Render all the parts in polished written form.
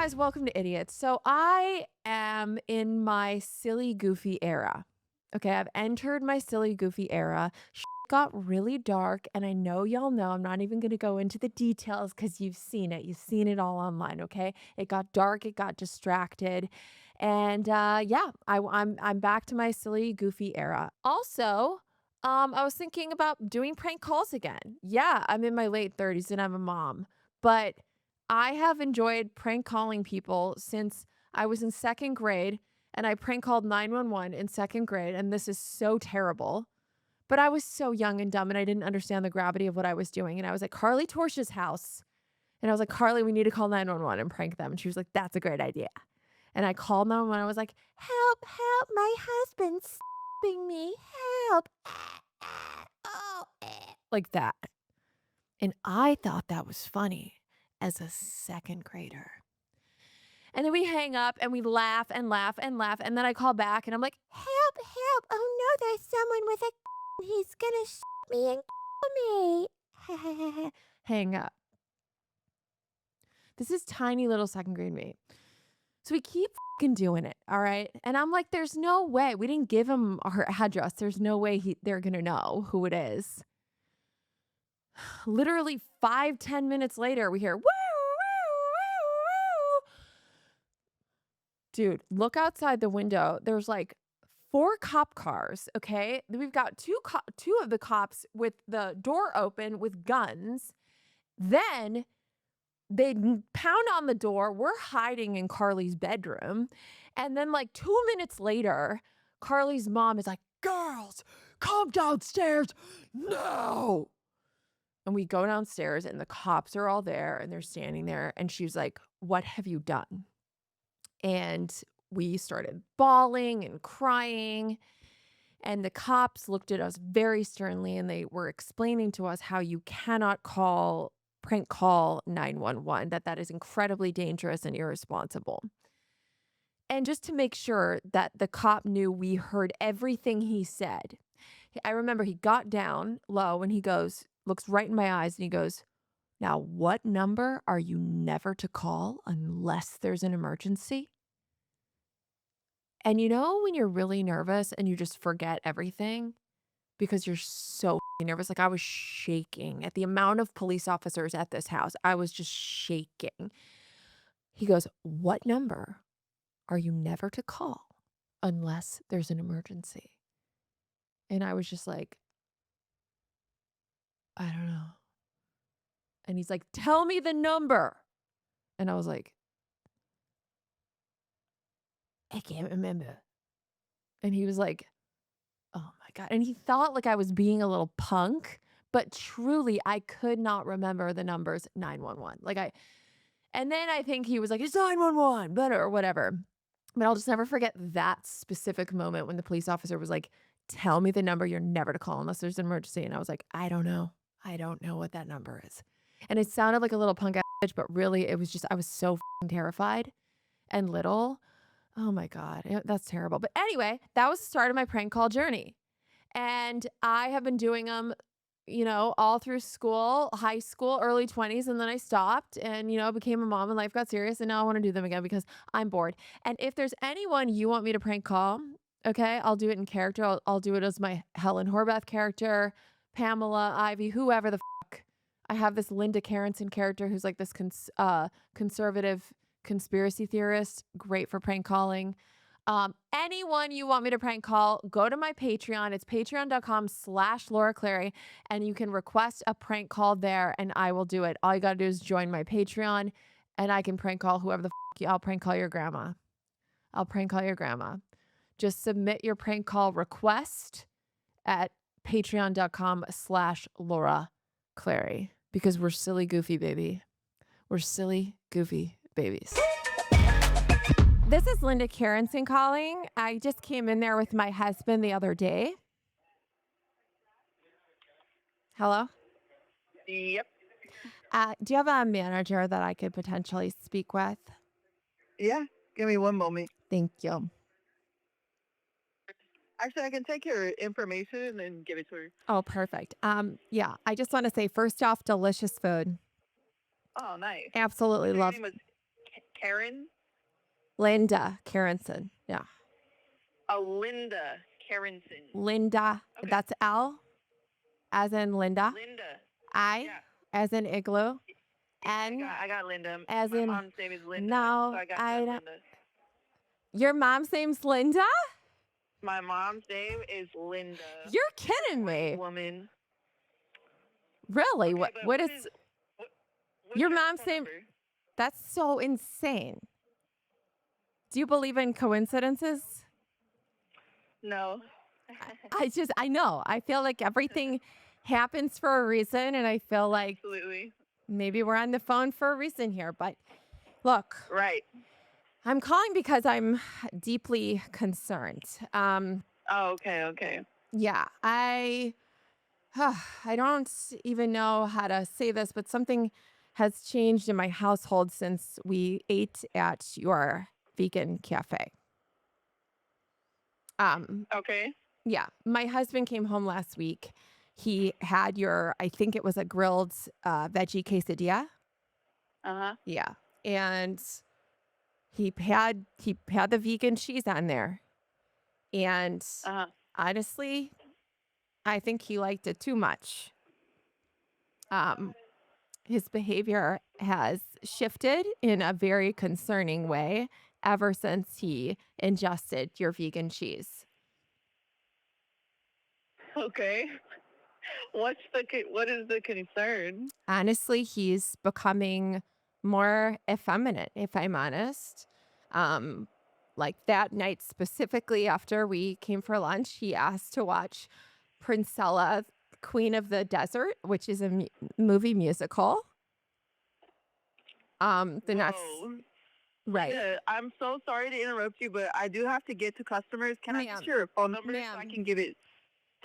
guys, welcome to Idiots. So I am in my silly, goofy era. Okay, I've entered my silly, goofy era. Got really dark, and I know y'all know I'm not even going to go into the details because you've seen it. You've seen it all online. Okay, it got dark, it got distracted, and yeah, I'm back to my silly, goofy era. Also, I was thinking about doing prank calls again. Yeah, I'm in my late 30s and I'm a mom, but I have enjoyed prank calling people since I was in second grade, and I prank called 911 in second grade, and this is so terrible. But I was so young and dumb, and I didn't understand the gravity of what I was doing. And I was at Carly Torsh's house, and I was like, Carly, we need to call 911 and prank them. And she was like, that's a great idea. And I called 911. I was like, help, help, my husband's stabbing me. Help. Oh, like that. And I thought that was funny as a second grader. And then we hang up and we laugh and laugh and laugh. And then I call back and I'm like, help, help. Oh no, there's someone with a he's gonna shoot me and kill me. Hang up. This is tiny little second grade me. So we keep fucking doing it, all right? And I'm like, there's no way. We didn't give him her address. There's no way they're gonna know who it is. Literally 5-10 minutes later, we hear woo, woo, woo, woo. Dude, look outside the window. There's like 4 cop cars, okay? We've got two of the cops with the door open with guns. Then they pound on the door. We're hiding in Carly's bedroom. And then like 2 minutes later, Carly's mom is like, girls, come downstairs now. And we go downstairs and the cops are all there and they're standing there. And she's like, what have you done? And we started bawling and crying. And the cops looked at us very sternly and they were explaining to us how you cannot prank call 911, that is incredibly dangerous and irresponsible. And just to make sure that the cop knew we heard everything he said, I remember he got down low and he goes, looks right in my eyes and he goes, now, what number are you never to call unless there's an emergency? And you know when you're really nervous and you just forget everything because you're so nervous? Like I was shaking at the amount of police officers at this house. I was just shaking. He goes, what number are you never to call unless there's an emergency? And I was just like, I don't know. And he's like, tell me the number. And I was like, I can't remember. And he was like, oh my God. And he thought like I was being a little punk, but truly I could not remember the numbers 911. And then I think he was like, it's 911, better or whatever. But I'll just never forget that specific moment when the police officer was like, tell me the number you're never to call unless there's an emergency. And I was like, I don't know. I don't know what that number is. And it sounded like a little punk ass bitch, but really it was just, I was so terrified and little. Oh my God, that's terrible. But anyway, that was the start of my prank call journey. And I have been doing them, all through school, high school, early 20s. And then I stopped and, became a mom and life got serious. And now I want to do them again because I'm bored. And if there's anyone you want me to prank call, okay, I'll do it in character. I'll do it as my Helen Horvath character, Pamela, Ivy, whoever the fuck. I have this Linda Karensson character who's like this conservative conspiracy theorist, great for prank calling. Anyone you want me to prank call, go to my Patreon. It's patreon.com/Laura Clary, and you can request a prank call there and I will do it. All you got to do is join my Patreon and I can prank call whoever the fuck I'll prank call your grandma. I'll prank call your grandma. Just submit your prank call request at patreon.com/Laura Clary because we're silly, goofy, baby. We're silly, goofy babies. This is Linda Karensson calling. I just came in there with my husband the other day. Hello? Yep. Do you have a manager that I could potentially speak with? Yeah. Give me one moment. Thank you. Actually, I can take your information and give it to her. Oh, perfect. Yeah, I just want to say first off, delicious food. Oh, nice. Absolutely So your love. name was Karen? Linda Karensson. Yeah. Oh, Linda Karensson. Linda. Okay. That's L as in Linda. Linda. I Yeah. as in igloo. Yeah, N I got Linda. as My in mom's name is Linda, so no, I got I that don't. Linda. Your mom's name's Linda? My mom's name is Linda. You're She's a kidding white me. woman. Really? Okay, What but what is what, what's your your mom's phone name? number? That's so insane. Do you believe in coincidences? No. I know. I feel like everything happens for a reason, and I feel like Absolutely. maybe we're on the phone for a reason here. But look, Right. I'm calling because I'm deeply concerned. Oh, okay, okay. Yeah, I don't even know how to say this, but something has changed in my household since we ate at your vegan cafe. Um, Okay. yeah, my husband came home last week. He had your, I think it was a grilled veggie quesadilla. Uh-huh. Yeah, and he had the vegan cheese on there, and Uh-huh. honestly, I think he liked it too much. Um, his behavior has shifted in a very concerning way ever since he ingested your vegan cheese. Okay. What is the concern? Honestly, he's becoming more effeminate, if I'm honest. Um, like that night specifically after we came for lunch, he asked to watch Princella, Queen of the Desert, which is a movie musical. The next Whoa. right. Linda, I'm so sorry to interrupt you, but I do have to get to customers. Can I get Ma'am, your phone number so I ma'am, can give it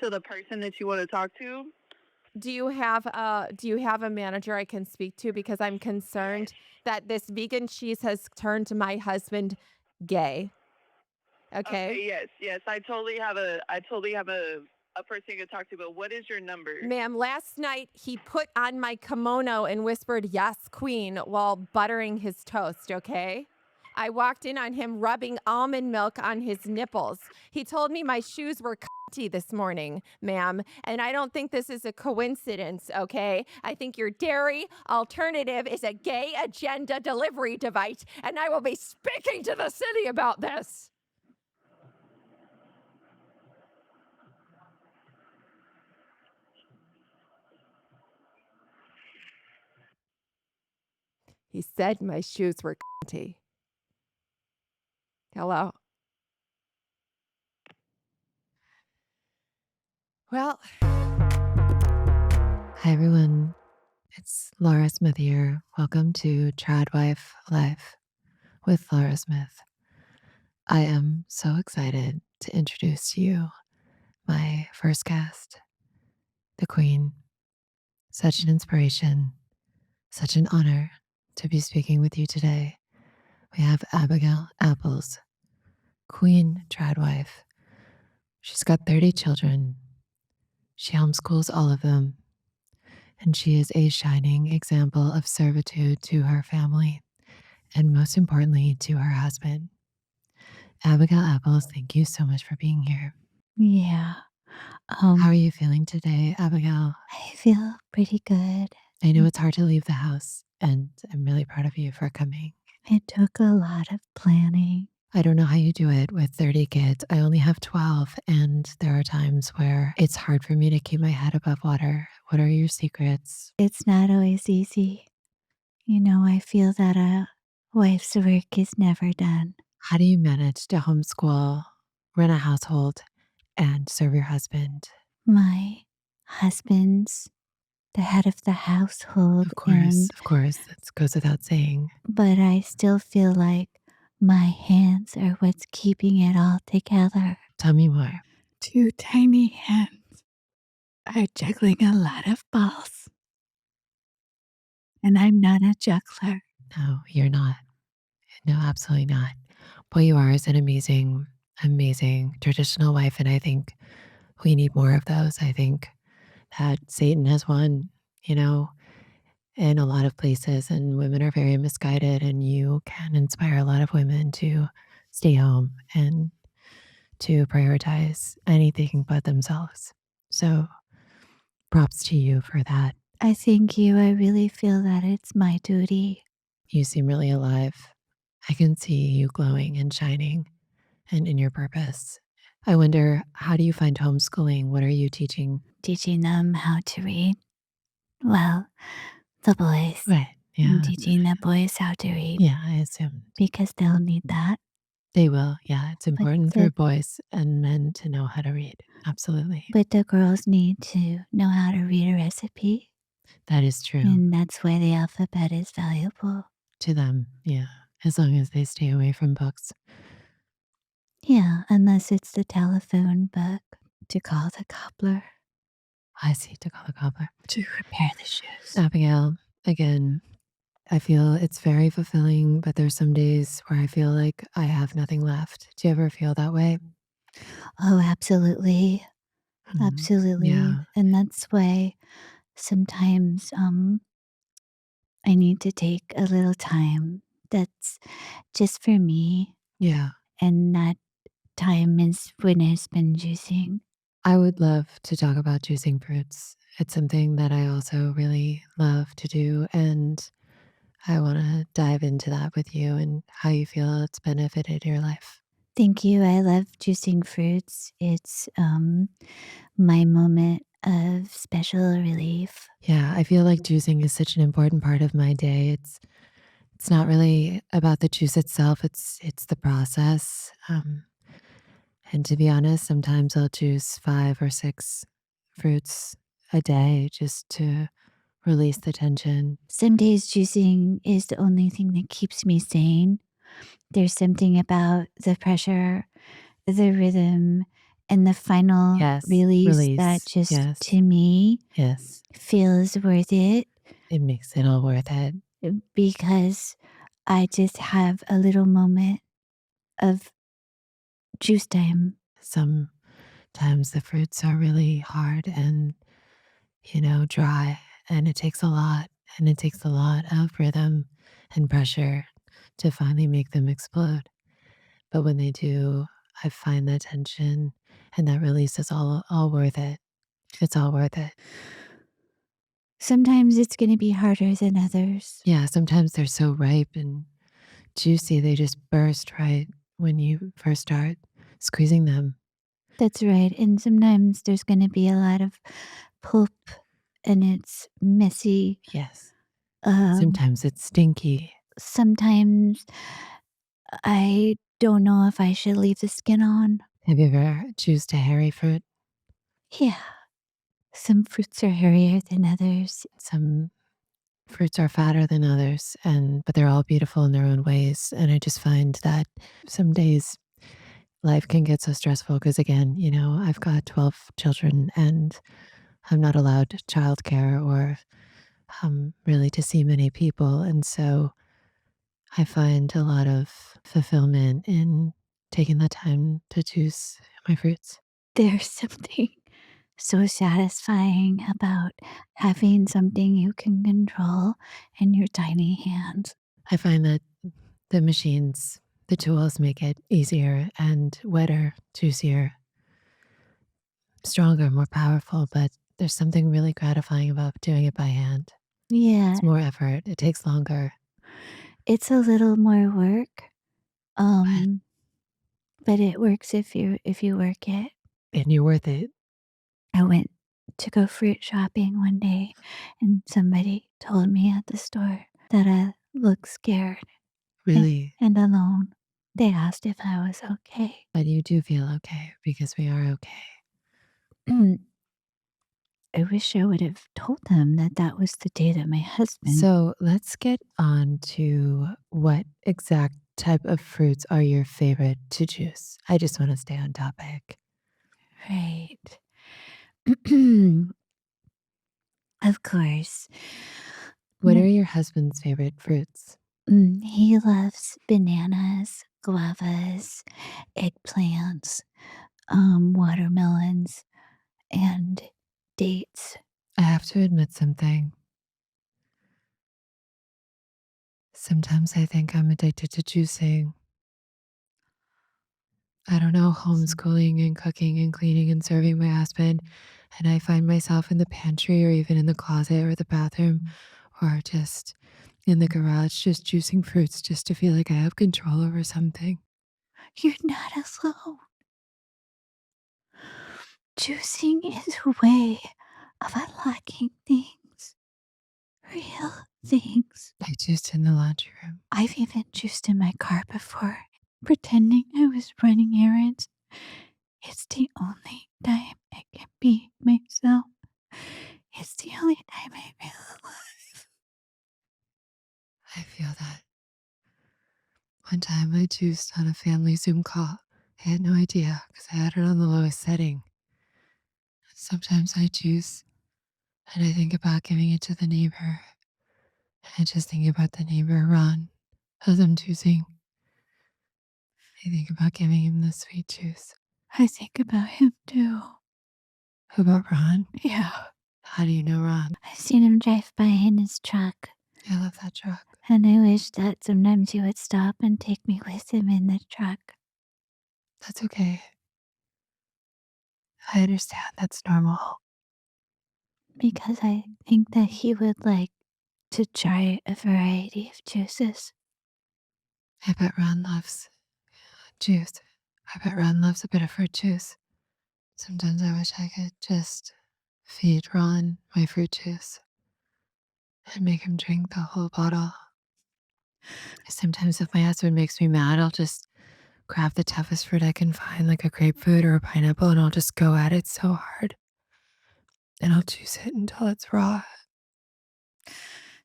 to the person that you want to talk to? do you have a manager I can speak to because I'm Yes. concerned that this vegan cheese has turned my husband gay. Okay? Okay, yes. I totally have a person you can talk to, but what is your number? Ma'am, last night he put on my kimono and whispered, "Yes, queen," while buttering his toast, okay? I walked in on him rubbing almond milk on his nipples. He told me my shoes were cunty this morning, ma'am, and I don't think this is a coincidence, okay? I think your dairy alternative is a gay agenda delivery device, and I will be speaking to the city about this. He said my shoes were cunty. Hello? Well, Hi, everyone. It's Laura Smith here. Welcome to Tradwife Life with Laura Smith. I am so excited to introduce to you my first guest, the Queen. Such an inspiration, such an honor to be speaking with you today. We have Abigail Apples, Queen Tradwife. She's got 30 children. She homeschools all of them, and she is a shining example of servitude to her family and most importantly, to her husband. Abigail Apples, thank you so much for being here. Yeah. How are you feeling today, Abigail? I feel pretty good. I know it's hard to leave the house, and I'm really proud of you for coming. It took a lot of planning. I don't know how you do it with 30 kids. I only have 12, and there are times where it's hard for me to keep my head above water. What are your secrets? It's not always easy. I feel that a wife's work is never done. How do you manage to homeschool, run a household, and serve your husband? My husband's the head of the household, Of course, that goes without saying. but I still feel like my hands are what's keeping it all together. Tell me more. 2 tiny hands are juggling a lot of balls. And I'm not a juggler. No, you're not. No, absolutely not. What you are is an amazing, amazing traditional wife. And I think we need more of those. I think that Satan has won, you know, in a lot of places, and women are very misguided, and you can inspire a lot of women to stay home and to prioritize anything but themselves. So props to you for that. I thank you. I really feel that it's my duty. You seem really alive. I can see you glowing and shining and in your purpose. I wonder, how do you find homeschooling? What are you teaching? Teaching them how to read. Well, the boys. Right. I'm Yeah. teaching the boys how to read Yeah, I assume because they'll need that. they will. Yeah, it's But important for the, boys and men to know how to read. Absolutely. but the girls need to know how to read a recipe. That is true And that's why the alphabet is valuable. to them. Yeah. As long as they stay away from books. Yeah, unless it's the telephone book to call the cobbler I see, to call the cobbler. to repair the shoes. Abigail, again, I feel it's very fulfilling, but there's some days where I feel like I have nothing left. Do you ever feel that way? Oh, absolutely. Absolutely. Yeah. And that's why sometimes I need to take a little time that's just for me. Yeah. And that time is when I spend juicing. I would love to talk about juicing fruits. It's something that I also really love to do. And I want to dive into that with you and how you feel it's benefited your life. Thank you. I love juicing fruits. It's my moment of special relief. Yeah, I feel like juicing is such an important part of my day. It's not really about the juice itself. It's the process. And to be honest, sometimes I'll juice 5 or 6 fruits a day just to release the tension. Some days juicing is the only thing that keeps me sane. There's something about the pressure, the rhythm, and the final Yes, release that release. just, Yes, to me, yes. feels worth it It makes it all worth it. because I just have a little moment of juice time. Sometimes the fruits are really hard and, dry, and it takes a lot. And it takes a lot of rhythm and pressure to finally make them explode. But when they do, I find that tension and that release is all worth it. It's all worth it. Sometimes it's going to be harder than others. Yeah, sometimes they're so ripe and juicy, they just burst right when you first start squeezing them. That's right. And sometimes there's going to be a lot of pulp and it's messy. Yes. Um, Sometimes it's stinky. Sometimes I don't know if I should leave the skin on. Have you ever juiced a hairy fruit? Yeah. Some fruits are hairier than others. Some fruits are fatter than others, but they're all beautiful in their own ways. And I just find that some days life can get so stressful because, again, I've got 12 children and I'm not allowed childcare or really to see many people. And so I find a lot of fulfillment in taking the time to choose my fruits. There's something so satisfying about having something you can control in your tiny hands. I find that the machines, the tools make it easier and wetter, juicier, stronger, more powerful, but there's something really gratifying about doing it by hand. Yeah, It's more effort. It takes longer. it's a little more work, um, but it works if you work it. And you're worth it. I went to go fruit shopping one day, and somebody told me at the store that I looked scared Really. and alone. They asked if I was okay. But you do feel okay because we are okay. I wish I would have told them that that was the day that my husband. So let's get on to what exact type of fruits are your favorite to juice. I just want to stay on topic. Right. Of course. What are your husband's favorite fruits? He loves bananas, guavas, eggplants, watermelons, and dates. I have to admit something. Sometimes I think I'm addicted to juicing. I don't know, homeschooling and cooking and cleaning and serving my husband. And I find myself in the pantry or even in the closet or the bathroom or just in the garage, just juicing fruits just to feel like I have control over something. You're not alone. Juicing is a way of unlocking things, real things. I juiced in the laundry room. I've even juiced in my car before, pretending I was running errands. It's the only time I can be myself. It's the only time I feel alive. I feel that. One time I juiced on a family Zoom call. I had no idea because I had it on the lowest setting. Sometimes I juice and I think about giving it to the neighbor. And I just think about the neighbor, Ron, as I'm juicing. I think about giving him the sweet juice. I think about him too. Who about Ron? Yeah. How do you know Ron? I've seen him drive by in his truck, I love that truck. and I wish that sometimes he would stop and take me with him in the truck. That's okay. I understand. That's normal. Because I think that he would like to try a variety of juices. I bet Ron loves juice. I bet Ron loves a bit of fruit juice. Sometimes I wish I could just feed Ron my fruit juice and make him drink the whole bottle. Sometimes if my husband makes me mad, I'll just grab the toughest fruit I can find, like a grapefruit or a pineapple, and I'll just go at it so hard. And I'll juice it until it's raw.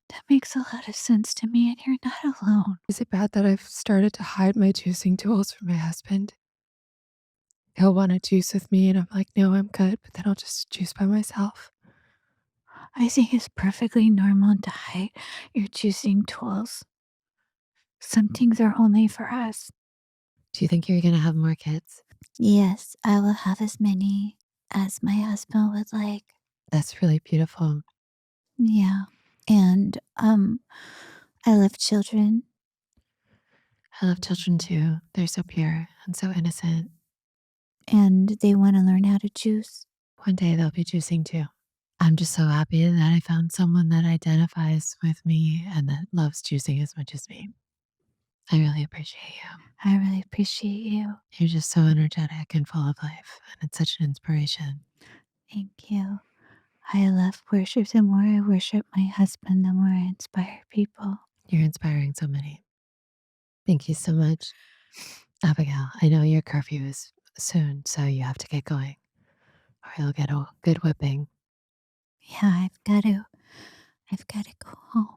That makes a lot of sense to me, and you're not alone. Is it bad that I've started to hide my juicing tools from my husband? He'll want to juice with me, and I'm like, no, I'm good. But then I'll just juice by myself. I think it's perfectly normal to hide your juicing tools. Some things are only for us. Do you think you're going to have more kids? Yes, I will have as many as my husband would like. That's really beautiful. Yeah. And I love children. I love children too. They're so pure and so innocent. And they want to learn how to juice. One day they'll be juicing too. I'm just so happy that I found someone that identifies with me and that loves juicing as much as me. I really appreciate you. I really appreciate you. You're just so energetic and full of life, and it's such an inspiration. Thank you. I love worship. The more I worship my husband, the more I inspire people. You're inspiring so many. Thank you so much. Abigail, I know your curfew is soon, so you have to get going, or you'll get a good whipping. Yeah, I've got to go home.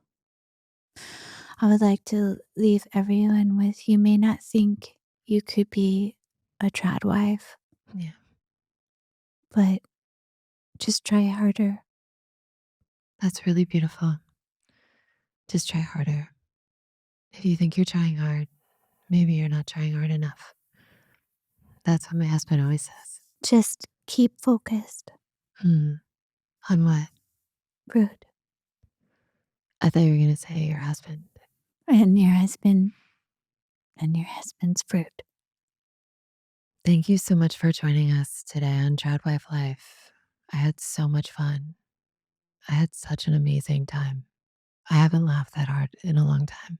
I would like to leave everyone with, you may not think you could be a trad wife, Yeah, but just try harder. that's really beautiful. Just try harder. If you think you're trying hard, maybe you're not trying hard enough. That's what my husband always says. Just keep focused. On what? Rude. I thought you were going to say your husband. And your husband and your husband's fruit. Thank you so much for joining us today on Tradwife Life. I had so much fun. I had such an amazing time. I haven't laughed that hard in a long time.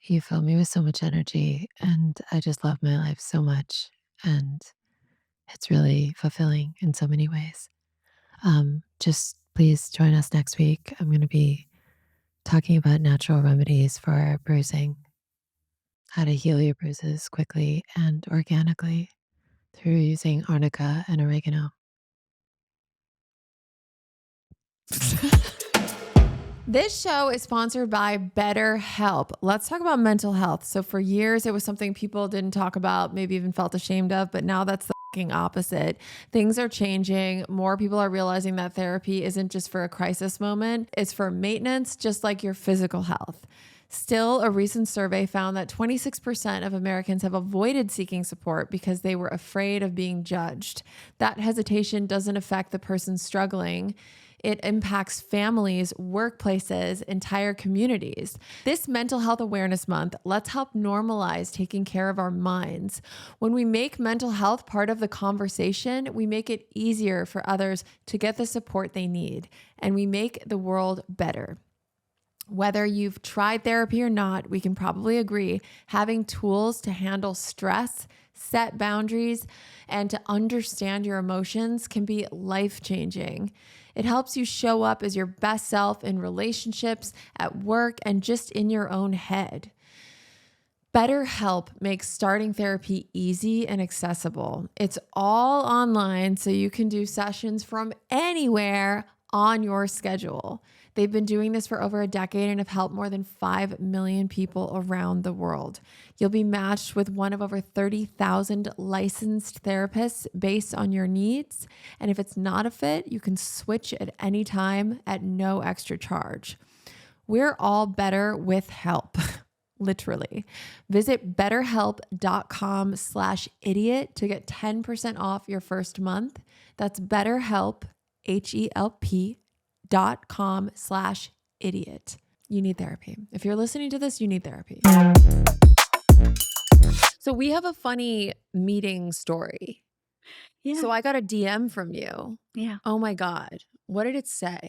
You fill me with so much energy, and I just love my life so much. And it's really fulfilling in so many ways. Just please join us next week. I'm going to be talking about natural remedies for bruising, how to heal your bruises quickly and organically through using arnica and oregano. This show is sponsored by BetterHelp. Let's talk about mental health. So for years, it was something people didn't talk about, maybe even felt ashamed of, but now that's the fucking opposite. Things are changing. More people are realizing that therapy isn't just for a crisis moment. It's for maintenance, just like your physical health. Still, a recent survey found that 26% of Americans have avoided seeking support because they were afraid of being judged. That hesitation doesn't affect the person struggling. It impacts families, workplaces, entire communities. This Mental Health Awareness Month, let's help normalize taking care of our minds. When we make mental health part of the conversation, we make it easier for others to get the support they need, and we make the world better. Whether you've tried therapy or not, we can probably agree having tools to handle stress, set boundaries, and to understand your emotions can be life-changing. It helps you show up as your best self in relationships, at work, and just in your own head. BetterHelp makes starting therapy easy and accessible. It's all online, so you can do sessions from anywhere on your schedule. They've been doing this for over a decade and have helped more than 5 million people around the world. You'll be matched with one of over 30,000 licensed therapists based on your needs. And if it's not a fit, you can switch at any time at no extra charge. We're all better with help. Literally. Visit betterhelp.com/idiot to get 10% off your first month. That's BetterHelp, HELP.com/idiot. You need therapy. If you're listening to this, you need therapy. So we have a funny meeting story. Yeah. So I got a DM from you. Yeah. Oh my God. What did it say?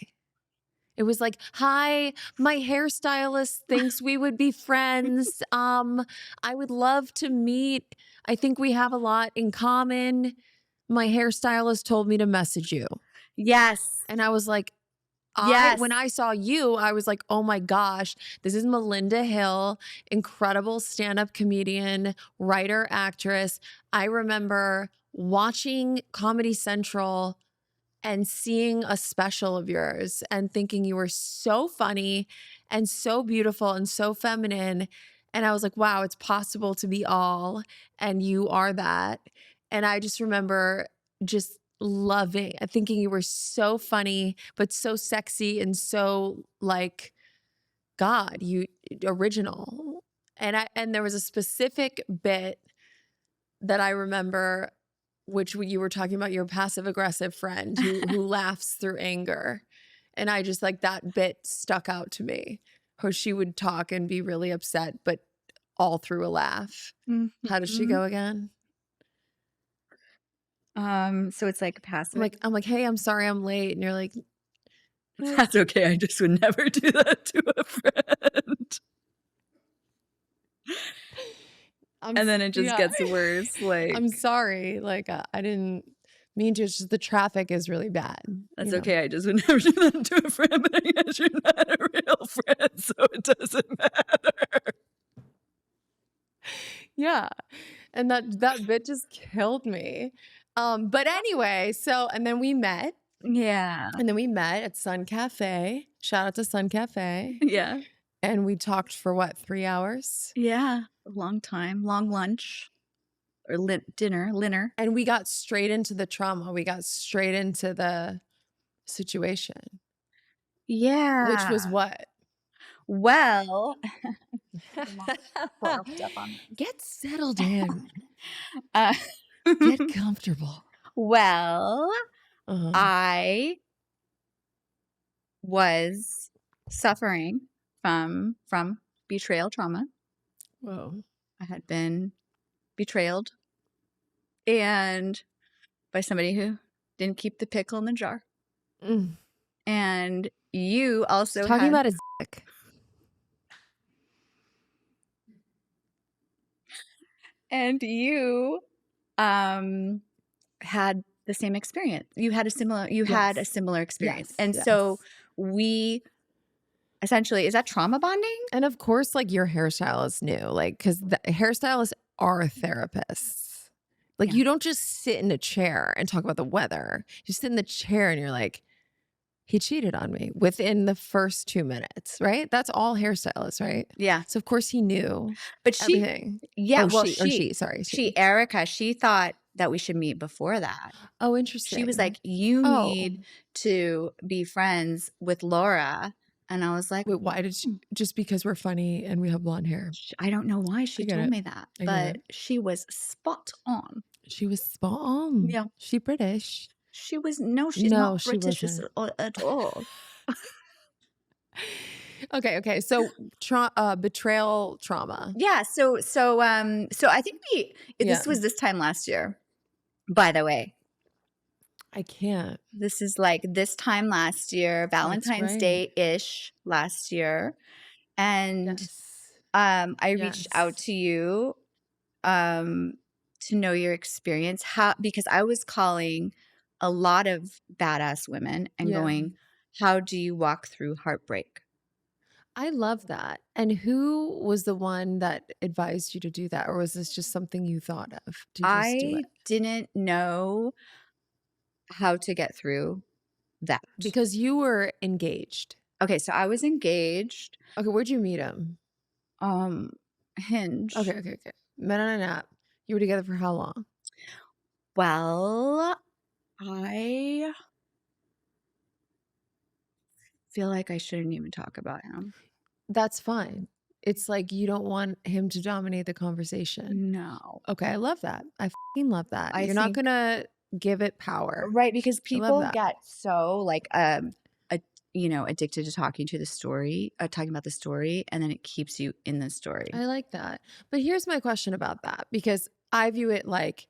It was like, hi, my hairstylist thinks we would be friends. I would love to meet. I think we have a lot in common. My hairstylist told me to message you. Yes. And I was like, Yes. when I saw you, I was like, oh my gosh, this is Melinda Hill, incredible stand-up comedian, writer, actress. I remember watching Comedy Central and seeing a special of yours and thinking you were so funny and so beautiful and so feminine. And I was like, wow, it's possible to be all, and you are that. And I just remember just thinking you were so funny, but so sexy and so like, God, you original. And there was a specific bit that I remember, which you were talking about your passive aggressive friend who laughs through anger. And I just like that bit stuck out to me. How she would talk and be really upset, but all through a laugh. How does she go again? So it's like passive. I'm like, hey, I'm sorry I'm late. And you're like, That's okay. I just would never do that to a friend. And then it just gets worse. Like, I'm sorry. Like, I didn't mean to. It's just the traffic is really bad. That's okay. I just would never do that to a friend, but I guess you're not a real friend, so it doesn't matter. Yeah. And that bit just killed me. But anyway, and then we met. Yeah. And then we met at Sun Cafe. Shout out to Sun Cafe. Yeah. And we talked for what, 3 hours? Yeah. A long time. Long lunch. Or dinner. And we got straight into the trauma. We got straight into the situation. Yeah. Which was what? Well, Get settled in. uh, Get comfortable. well, Uh-huh. I was suffering from betrayal trauma. Whoa. I had been betrayed, and by somebody who didn't keep the pickle in the jar. Mm. And you also Talking about his dick. And you had the same experience. You had a similar experience. Yes, And yes. so we essentially, is that trauma bonding? And of course, like your hairstylist knew, like, because the hairstylists are therapists. Like, Yeah. you don't just sit in a chair and talk about the weather. You sit in the chair and you're like, he cheated on me within the first 2 minutes, right? That's all hairstylists, right? Yeah. So of course he knew But she, everything. yeah, Or well, she. Erica, she thought that we should meet before that. Oh, interesting. She was like, you Oh. need to be friends with Laura. And I was like, wait, why did she? Just because we're funny and we have blonde hair. I don't know why she I get told it. me that, I get but it. she was spot on. She was spot on. Yeah. She British. She was she's No, not she British wasn't. at all. Okay. So betrayal trauma. Yeah, so I think Yeah. this was this time last year, by the way. I can't. This is like this time last year, That's Valentine's right. Day-ish last year. And Yes. I reached out Yes. to you to know your experience, because I was calling a lot of badass women and Yeah. going, how do you walk through heartbreak? I love that. And who was the one that advised you to do that? Or was this just something you thought of to just do I it? didn't know how to get through that. Because you were engaged. Okay, so I was engaged. Okay, where'd you meet him? Hinge. Okay. Met on an app. You were together for how long? Well, I feel like I shouldn't even talk about him. That's fine. It's like you don't want him to dominate the conversation. No. Okay, I love that. I fucking love that. I You're not think gonna give it power. right, because I love people that. get so like addicted to talking about the story, and then it keeps you in the story. I like that. But here's my question about that, because I view it like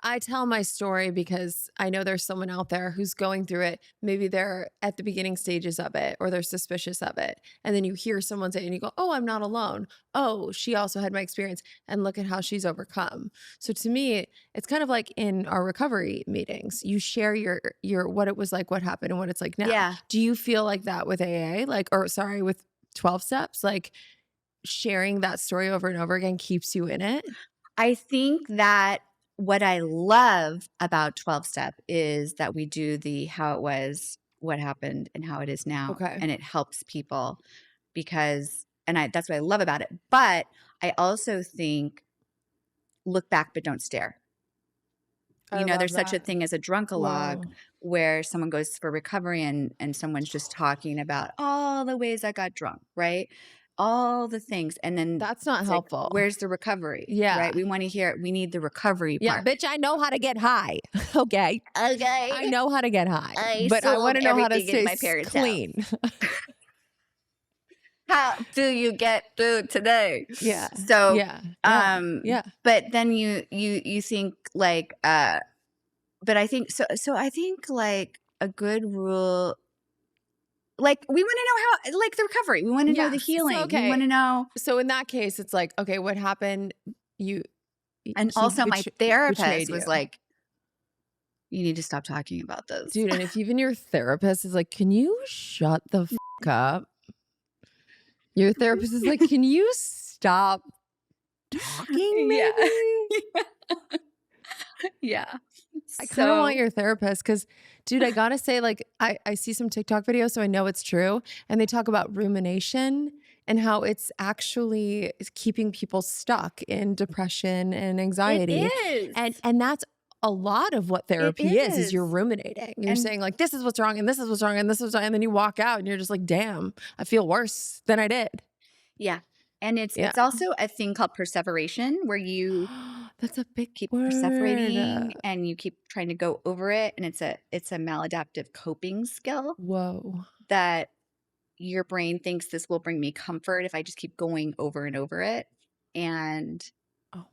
I tell my story because I know there's someone out there who's going through it. Maybe they're at the beginning stages of it or they're suspicious of it. And then you hear someone say it and you go, oh, I'm not alone. Oh, she also had my experience and look at how she's overcome. So to me, it's kind of like in our recovery meetings, you share your what it was like, what happened and what it's like now. Yeah. Do you feel like that with AA? With 12 steps? Like sharing that story over and over again keeps you in it? I think that what I love about 12-step is that we do the how it was, what happened, and how it is now. Okay. And it helps people because that's what I love about it. But I also think look back but don't stare. I There's love such a that. thing as a drunkalog Whoa. where someone goes for recovery and someone's just talking about all the ways I got drunk, right? All the things. And then That's not it's like, helpful. where's the recovery? Yeah. Right? We want to hear it. We need the recovery Yeah, part. bitch, I know how to get high. Okay. Okay. I know how to get high. I but I sold want to know how to everything in stay my parents' house. clean. How do you get through today? Yeah. So Yeah. but then you think like but I think so I think like a good rule, like we want to know how, like the recovery, we want to know the Yes. healing. So, okay. We want to know. So in that case, it's like, okay, what happened? And he also my betrayed therapist was you. like, you need to stop talking about this. Dude, and if even your therapist is like, can you shut the fuck up? Your therapist is like, can you stop talking maybe? Yeah. I kind of want your therapist because, dude, I gotta say, like, I see some TikTok videos, so I know it's true. And they talk about rumination and how it's actually keeping people stuck in depression and anxiety. It is. And that's a lot of what therapy is you're ruminating. You're saying like, this is what's wrong and this is what's wrong and this is what's wrong. And then you walk out and you're just like, damn, I feel worse than I did. Yeah. And it's also a thing called perseveration where you that's a big keep word. perseverating and you keep trying to go over it. And it's a maladaptive coping skill. Whoa. That your brain thinks this will bring me comfort if I just keep going over and over it. And oh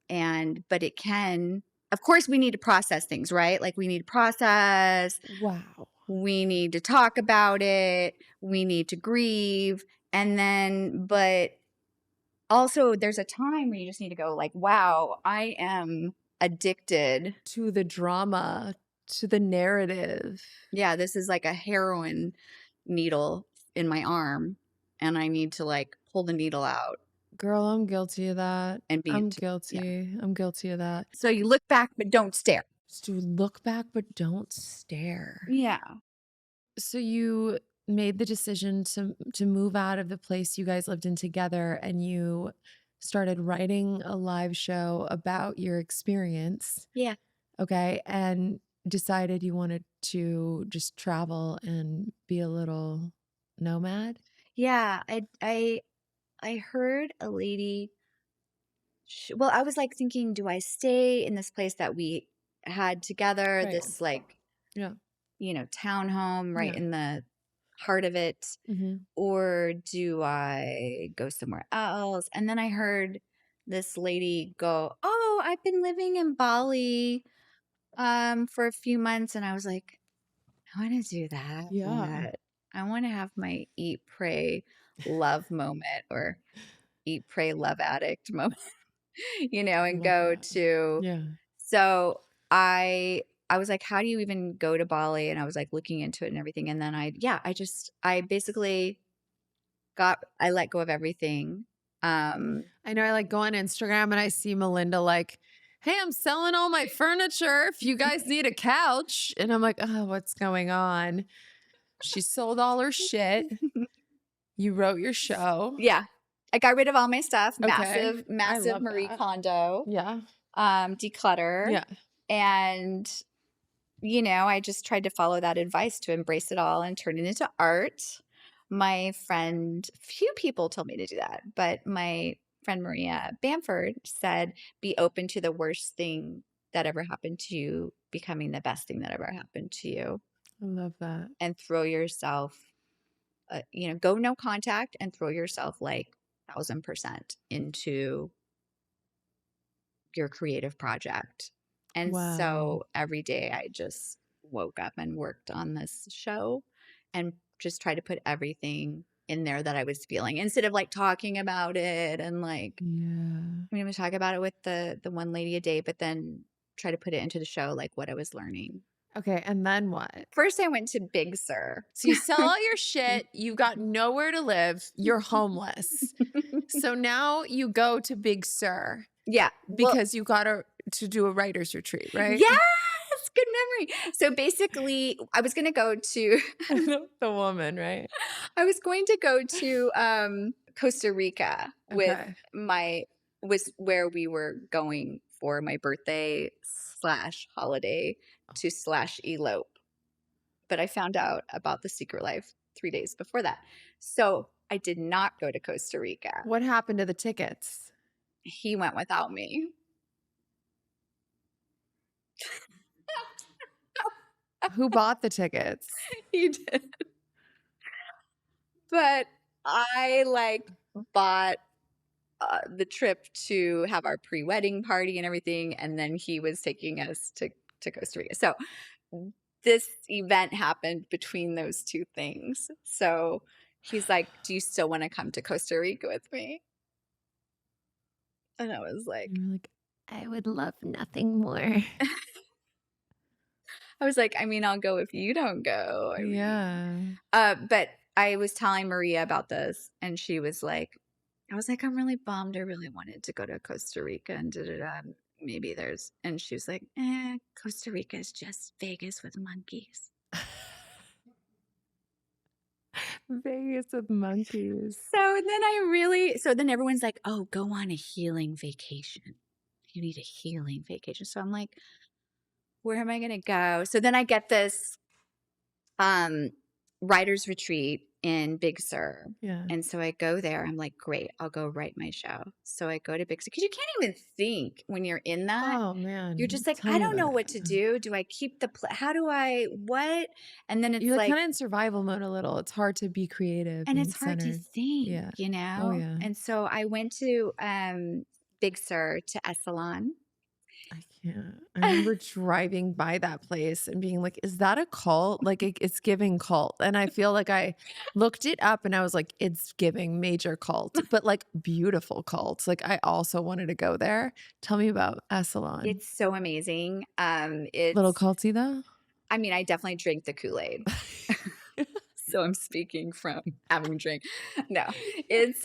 my God. But it can, of course, we need to process things, right? Like we need to process. Wow. We need to talk about it. We need to grieve. And then, but also there's a time where you just need to go like, wow, I am addicted to the drama, to the narrative. Yeah, this is like a heroin needle in my arm and I need to like pull the needle out. Girl, I'm guilty of that. And I'm guilty. Yeah. I'm guilty of that. So you look back, but don't stare. So look back, but don't stare. Yeah. So you made the decision to move out of the place you guys lived in together and you started writing a live show about your experience. Yeah. Okay. And decided you wanted to just travel and be a little nomad. Yeah. I heard a lady, well, I was like thinking, do I stay in this place that we had together, Right. this like, Yeah. townhome right Yeah. in the heart of it, Mhm. or do I go somewhere else? And then I heard this lady go, "Oh, I've been living in Bali for a few months." And I was like, I want to do that, Yeah. but I want to have my eat, pray, love moment, or eat, pray, love addict moment, I and love go that. to. Yeah. So I was like, how do you even go to Bali? And I was like looking into it and everything. And then I basically I let go of everything. I know I like go on Instagram and I see Melinda like, "Hey, I'm selling all my furniture if you guys need a couch." And I'm like, "Oh, what's going on?" She sold all her shit. You wrote your show. Yeah. I got rid of all my stuff. Okay. Massive, I massive love Marie that. Kondo, Yeah. declutter. Yeah. And I just tried to follow that advice to embrace it all and turn it into art. Few people told me to do that, but my friend Maria Bamford said, be open to the worst thing that ever happened to you becoming the best thing that ever happened to you, I love that. and throw yourself, go no contact and throw yourself like 1,000% into your creative project. And Wow. so every day I just woke up and worked on this show and just tried to put everything in there that I was feeling, instead of like talking about it and like, Yeah. I'm going to talk about it with the one lady a day, but then try to put it into the show, like what I was learning. Okay, and then what? First, I went to Big Sur. So you sell all your shit, you got nowhere to live, you're homeless. So now you go to Big Sur Yeah. Well, because you got to do a writer's retreat, right? yes. Good memory. So basically, I was going to go to The woman, right? I was going to go to Costa Rica Okay. was where we were going for my birthday / holiday to / elope. But I found out about the secret life 3 days before that. So I did not go to Costa Rica. What happened to the tickets? He went without me. Who bought the tickets? He did. But I bought the trip to have our pre-wedding party and everything, and then he was taking us to Costa Rica. So this event happened between those two things. So he's like, "Do you still want to come to Costa Rica with me?" And I was like, You're like, I would love nothing more. I was like, I mean, I'll go if you don't go. I mean, Yeah. but I was telling Maria about this, and she was like, I was like, I'm really bummed. I really wanted to go to Costa Rica and maybe there's, and she was like, Costa Rica is just Vegas with monkeys. Vegas with monkeys. So then everyone's like, oh, go on a healing vacation. You need a healing vacation. So I'm like, where am I going to go? So then I get this writer's retreat in Big Sur. Yeah. And so I go there. I'm like, great, I'll go write my show. So I go to Big Sur, because you can't even think when you're in that. Oh man. You're just like, Tell I me don't know about what it. to do. Do I keep how do I, what? And then it's You're like, kind of in survival mode a little. It's hard to be creative and it's hard to centered. think, Yeah. you know? Oh yeah. And so I went to Big Sur, to Esalen. I can't. I remember driving by that place and being like, is that a cult? Like it's giving cult. And I feel like I looked it up and I was like, it's giving major cult, but like beautiful cult. Like I also wanted to go there. Tell me about Esalen. It's so amazing. Little culty though? I mean, I definitely drink the Kool-Aid. So I'm speaking from having drank. No, it's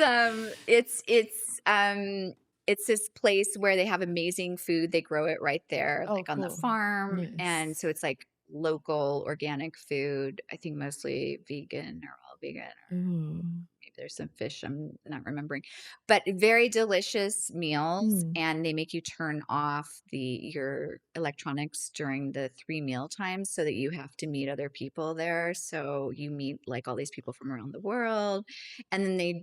this place where they have amazing food. They grow it right there, Oh, like on the cool. farm. Nice. And so it's like local organic food. I think mostly vegan, or all vegan, or Ooh. maybe there's some fish, I'm not remembering, but very delicious meals. And they make you turn off your electronics during the 3 meal times, so that you have to meet other people there. So you meet like all these people from around the world. And then they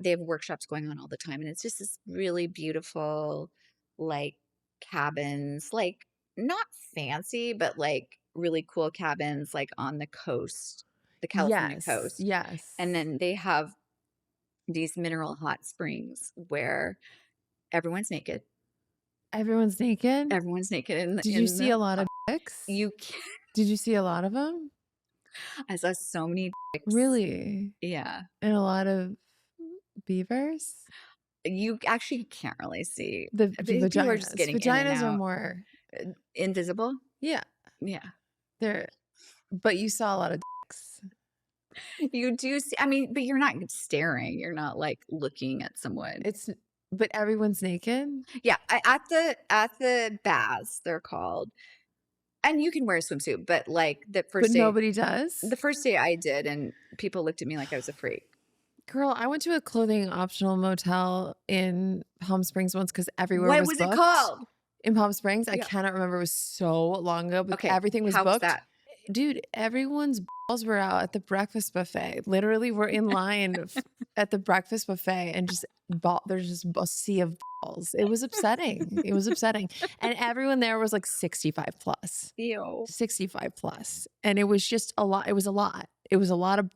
have workshops going on all the time. And it's just this really beautiful, like cabins, like not fancy, but like really cool cabins like on the coast, the California Yes. coast. Yes. And then they have these mineral hot springs where everyone's naked. Everyone's naked? Everyone's naked Did you see a lot hot. of dicks? You can Did you see a lot of them? I saw so many dicks. Really? Yeah. And a lot of beavers? You actually can't really see. The People are just vaginas. getting in and Vaginas are out. more, Invisible. yeah, Yeah. they're, but you saw a lot of dicks. You do see, I mean, but you're not staring. You're not like looking at someone. But everyone's naked? Yeah, at the baths, they're called. And you can wear a swimsuit, but like But nobody does? the first day I did, and people looked at me like I was a freak. Girl, I went to a clothing optional motel in Palm Springs once because everywhere was What was booked. it called? In Palm Springs? I Yeah. cannot remember. It was so long ago, but Okay, everything was how was booked. that? Dude, everyone's balls were out at the breakfast buffet. Literally, we're in line at the breakfast buffet and just there's just a sea of balls. It was upsetting. It was upsetting. And everyone there was like 65 plus. Ew. 65 plus. And it was just a lot. It was a lot. It was a lot of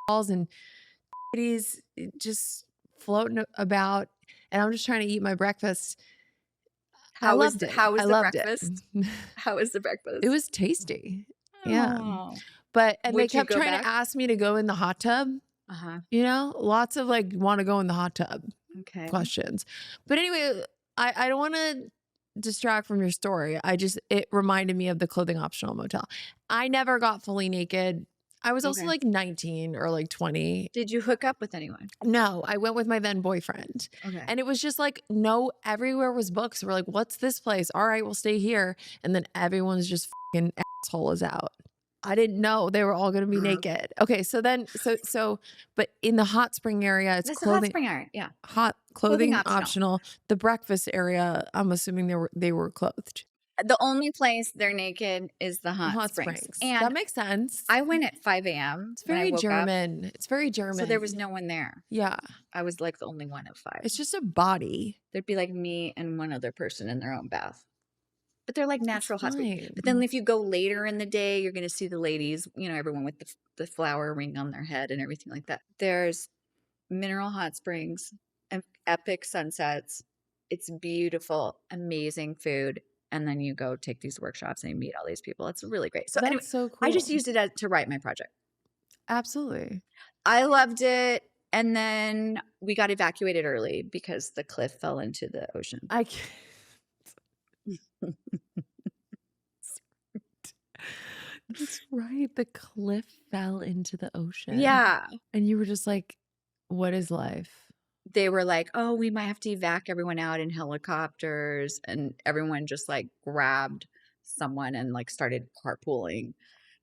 balls and titties just floating about. And I'm just trying to eat my breakfast. I loved it. How was I the loved breakfast? it. How was the breakfast? It was tasty. Yeah. Oh. But, and they Would you kept go trying back? to ask me to go in the hot tub, Uh-huh. you know, lots of like, want to go in the hot tub Okay. questions. But anyway, I don't want to distract from your story. It reminded me of the clothing optional motel. I never got fully naked. I was also Okay. like 19 or like 20. Did you hook up with anyone? No, I went with my then boyfriend. Okay. And it was just like, no, everywhere was booked. So we're like, what's this place? All right, we'll stay here. And then everyone's just fucking asshole is out. I didn't know they were all going to be naked. Okay, so then, but in the hot spring area, it's That's clothing. the hot spring area. Yeah. Hot clothing optional. optional. The breakfast area, I'm assuming they were clothed. The only place they're naked is the hot springs. And that makes sense. I went at 5 a.m. It's very German. It's very German. So there was no one there. Yeah. I was like the only one at 5. It's just a body. There'd be like me and one other person in their own bath. But they're like natural hot springs. fine. But then if you go later in the day, you're going to see the ladies, you know, everyone with the flower ring on their head and everything like that. There's mineral hot springs and epic sunsets. It's beautiful, amazing food. And then you go take these workshops and you meet all these people. It's really great. So That's anyway, so cool. I just used it to write my project. Absolutely. I loved it. And then we got evacuated early because the cliff fell into the ocean. I can't. That's right. The cliff fell into the ocean. Yeah. And you were just like, what is life? They were like, oh, we might have to evac everyone out in helicopters. And everyone just like grabbed someone and like started carpooling.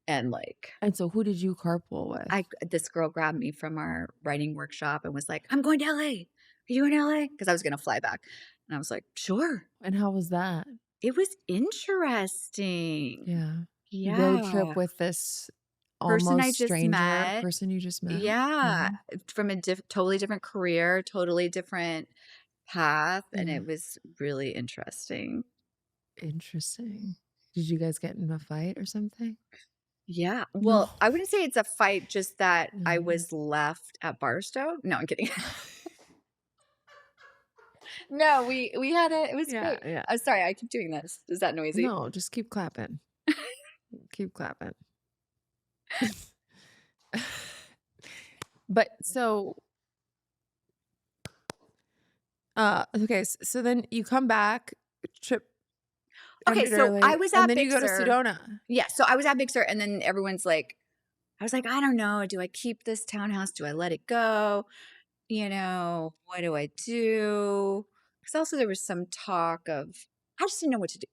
And like, And so who did you carpool with? this girl grabbed me from our writing workshop and was like, I'm going to LA. Are you in LA? Because I was going to fly back. And I was like, sure. And how was that? It was interesting. Yeah. Yeah. Road trip with this Person I almost just stranger met. person you just met. Yeah. From a totally different career, totally different path. And Yeah. it was really interesting. Interesting. Did you guys get in a fight or something? Yeah. Well, No. I wouldn't say it's a fight, just that I No. was left at Barstow. No, I'm kidding. No, we had it. It was Yeah, great. yeah. I'm sorry, I keep doing this. Is that noisy? No, just keep clapping. Keep clapping. But so okay, so then you come back, trip Okay, ended so early, I was and at then you go to Big Sur. Sedona. Yeah, so I was at Big Sur, and then everyone's like, I was like, I don't know. Do I keep this townhouse? Do I let it go? You know, what do I do? Because also there was some talk of, I just didn't know what to do.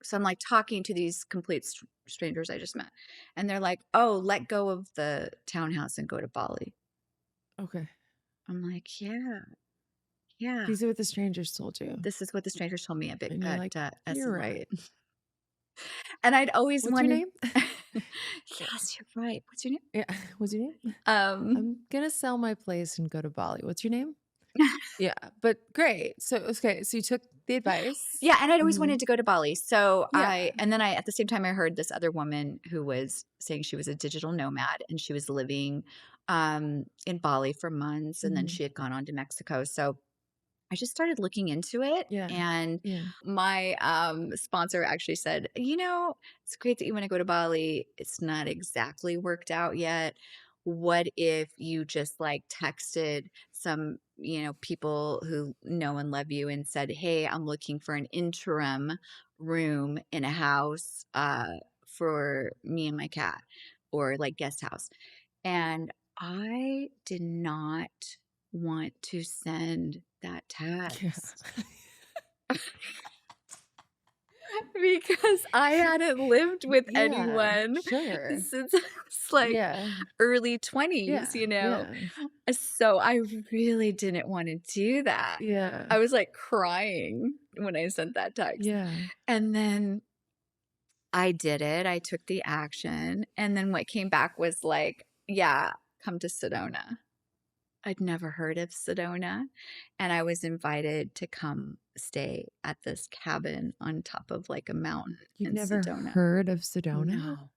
So I'm like talking to these complete strangers I just met. And they're like, oh, let go of the townhouse and go to Bali. Okay. I'm like, yeah. Yeah. These are what the strangers told you. This is what the strangers told me at Big And you're like, you're SNY. right. And I'd always What's your wanted. name? Yes, you're right. What's your name? Yeah. What's your name? Um, I'm gonna sell my place and go to Bali. What's your name? Yeah, but great. So okay, so you took the advice. Yeah, and I'd always Mhm. wanted to go to Bali. So Yeah. I at the same time I heard this other woman who was saying she was a digital nomad and she was living in Bali for months and then Mhm. she had gone on to Mexico. So I just started looking into it, Yeah. and Yeah. my sponsor actually said, it's great that you want to go to Bali. It's not exactly worked out yet. What if you just like texted some, people who know and love you and said, hey, I'm looking for an interim room in a house for me and my cat, or like guest house. And I did not want to send that Yeah. text because I hadn't lived with Yeah. anyone Sure. since I was like Yeah. early 20s, Yeah. Yeah. So I really didn't want to do that. Yeah. I was like crying when I sent that text. Yeah. And then I did it. I took the action. And then what came back was like, yeah, come to Sedona. I'd never heard of Sedona, and I was invited to come stay at this cabin on top of like a mountain You've in never Sedona. heard of Sedona? No.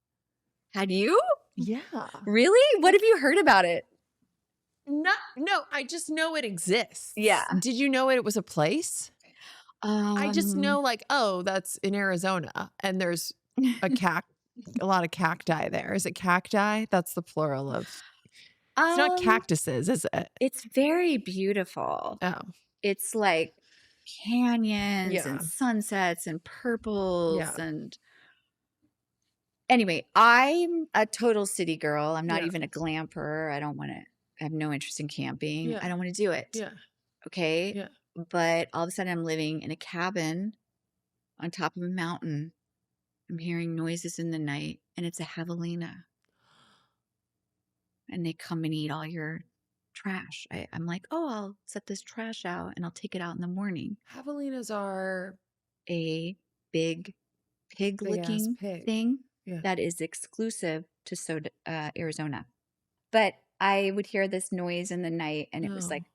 Had you? Yeah. Really? What have you heard about it? No, I just know it exists. Yeah. Did you know it was a place? I just Um, know like, oh, that's in Arizona and there's a lot of cacti there. Is it cacti? That's the plural of. It's not cactuses, is it? It's very beautiful. Oh. It's like canyons Yeah. and sunsets and purples Yeah. and anyway, I'm a total city girl. I'm not Yeah. even a glamper. I have no interest in camping. Yeah. I don't want to do it. Yeah. Okay. Yeah. But all of a sudden I'm living in a cabin on top of a mountain. I'm hearing noises in the night and it's a javelina. And they come and eat all your trash. I'm like, oh, I'll set this trash out and I'll take it out in the morning. Javelinas are A big big ass pig-looking pig. thing Yeah. that is exclusive to Arizona. But I would hear this noise in the night and it was like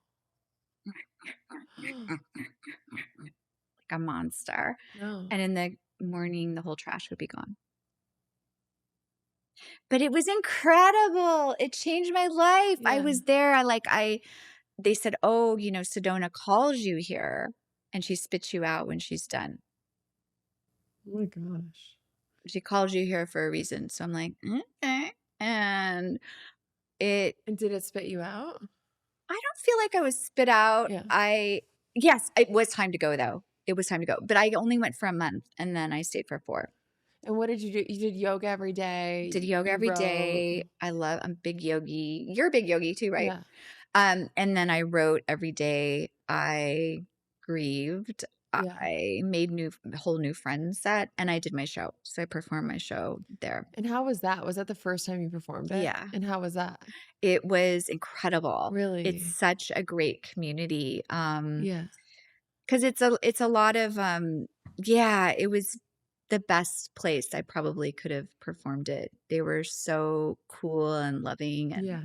a monster. No. And in the morning, the whole trash would be gone. But it was incredible. It changed my life. I Yeah. was there. They said, oh, Sedona calls you here and she spits you out when she's done. Oh my gosh. She calls you here for a reason. So I'm like, okay. And And did it spit you out? I don't feel like I was spit out. Yeah. Yes, it was time to go though. It was time to go. But I only went for a month and then I stayed for 4. And what did you do? You did yoga every day. Did yoga you every wrote. day. I'm a big yogi. You're a big yogi too, right? Yeah. And then I wrote every day. I grieved. Yeah. I made whole new friends and I did my show. So I performed my show there. And how was that? Was that the first time you performed it? Yeah. And how was that? It was incredible. Really? It's such a great community. Yeah. Because it's a lot of it was the best place I probably could have performed it. They were so cool and loving and Yeah.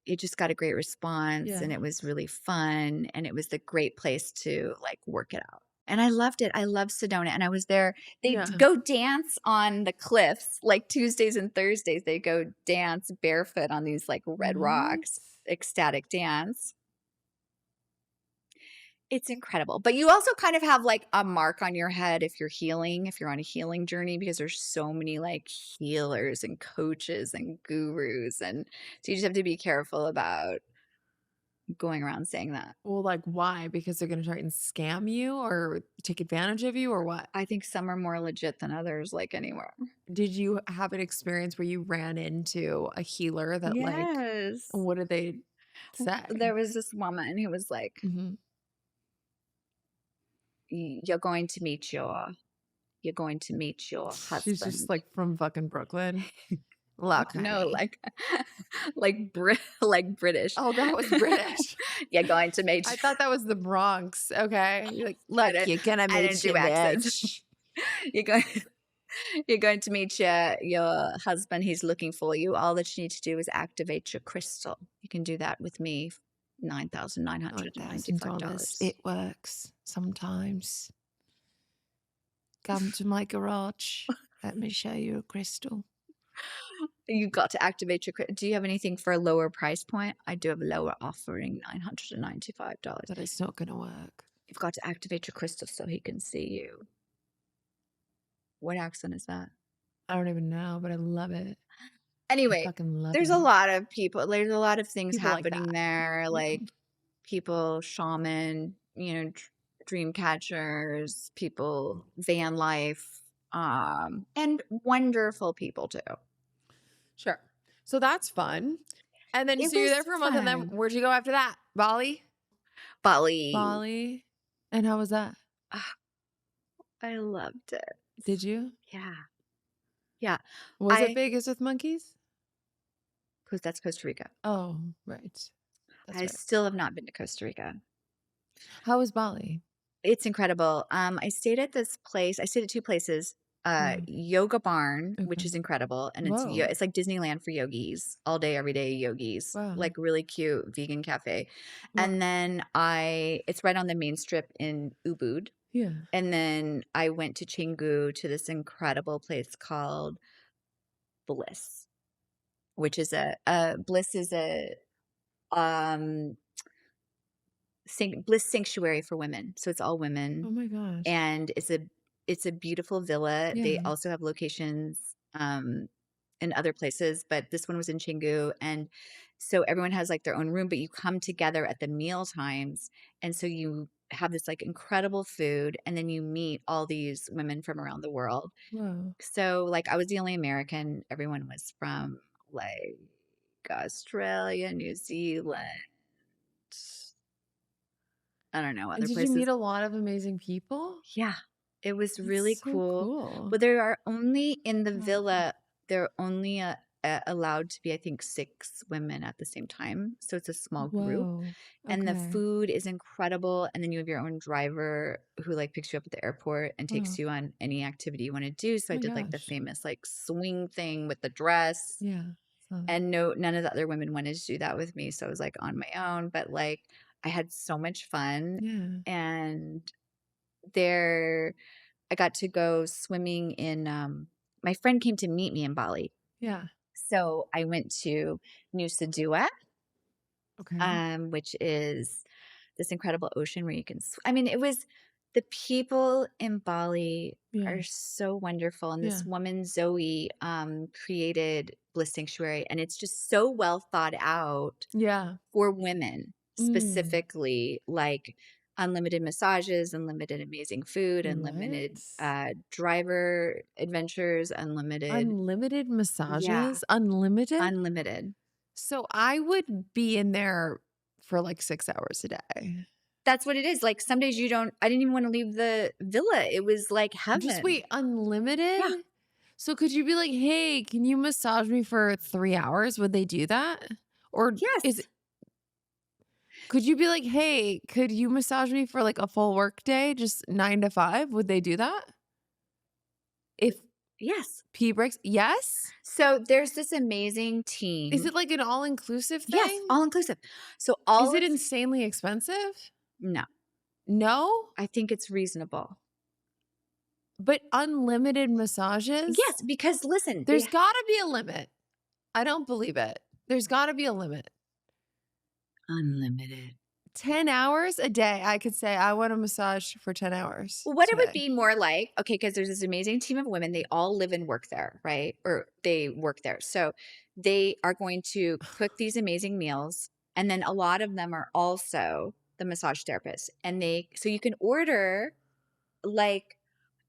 it just got a great response Yeah. and it was really fun and it was the great place to like work it out. And I loved it. I loved Sedona and I was there. They Yeah. go dance on the cliffs like Tuesdays and Thursdays. They go dance barefoot on these like red rocks, ecstatic dance. It's incredible. But you also kind of have like a mark on your head if you're on a healing journey, because there's so many like healers and coaches and gurus. And so you just have to be careful about going around saying that. Well, like why? Because they're going to try and scam you or take advantage of you or what? I think some are more legit than others, like anywhere. Did you have an experience where you ran into a healer that like, what did they say? There was this woman who was like, Mhm. you're going to meet your husband. She's just like from fucking Brooklyn. Look, No, honey. like British. Oh, that was British. You're going to meet. I thought that was the Bronx. Okay. You're like, look, didn't- you're gonna I meet didn't do your accents. bitch. You're going to meet your husband. He's looking for you. All that you need to do is activate your crystal. You can do that with me $9,995. $9,995. It works sometimes. Come to my garage. Let me show you a crystal. You got to activate your. Do you have anything for a lower price point? I do have a lower offering, $995. But it's not going to work. You've got to activate your crystal so he can see you. What accent is that? I don't even know, but I love it. I Anyway, fucking love there's it. a lot of people. There's a lot of things People like happening that. there, Yeah. like people, shaman, dream catchers, people, van life, and wonderful people too. Sure. So that's fun. And then It so you're there was for a month, and then fun. where'd you go after that? Bali? Bali. Bali. And how was that? I loved it. Did you? Yeah. Yeah. Was I- it Vegas with monkeys? Because that's Costa Rica. Oh, right. That's I right. still have not been to Costa Rica. How was Bali? It's incredible. I stayed at this place. I stayed at two places. Yoga Barn, which Okay. is incredible, and Whoa. it's like Disneyland for yogis, all day, every day yogis. Wow. Like really cute vegan cafe. Wow. And then it's right on the main strip in Ubud. Yeah. And then I went to Canggu to this incredible place called Bliss, which is Bliss is a Bliss sanctuary for women. So it's all women. Oh my gosh. And it's a beautiful villa. They Yeah. also have locations in other places, but this one was in Canggu. And so everyone has like their own room, but you come together at the meal times. And so you have this like incredible food, and then you meet all these women from around the world. Wow. So like I was the only American. Everyone was from like Australia, New Zealand. I don't know, other And did places. you meet a lot of amazing people? Yeah, it was really That's so cool. But there are only in the villa, there are only allowed to be, I think, 6 women at the same time. So it's a small group. Whoa. And the Okay. food is incredible. And then you have your own driver who like picks you up at the airport and takes Wow. you on any activity you want to do. So Oh I my did like the gosh. famous like swing thing with the dress. Yeah. Saw that. And none of the other women wanted to do that with me. So I was like on my own. But like I had so much fun. Yeah. And there I got to go swimming in my friend came to meet me in Bali. Yeah. So I went to Nusa Dua, Okay. which is this incredible ocean where you can it was the people in Bali Yeah. are so wonderful. And this Yeah. woman, Zoe, created Bliss Sanctuary, and it's just so well thought out Yeah. for women Mm. specifically, like unlimited massages, unlimited amazing food, unlimited What? driver adventures, unlimited. Unlimited Yeah, massages? Unlimited? unlimited. So I would be in there for like 6 hours a day. That's what it is. Like some days I didn't even want to leave the villa. It was like heaven. Just wait, unlimited? Yeah. So could you be like, hey, can you massage me for 3 hours? Would they do that? Or Yes. could you be like, hey, could you massage me for like a full work day, just 9 to 5? Would they do that? If Yes. pee breaks? Yes? So there's this amazing team. Is it like an all-inclusive thing? Yes, all inclusive. So Is it insanely expensive? No, No? I think it's reasonable. But unlimited massages? Yes, because listen, There's got to be a limit. I don't believe it. There's got to be a limit. unlimited. 10 hours a day, I could say, I want a massage for 10 hours. Well, what it would today. be more like, okay, because there's this amazing team of women. They all live and work there, right? Or they work there. So they are going to cook these amazing meals. And then a lot of them are also the massage therapists. And so you can order like,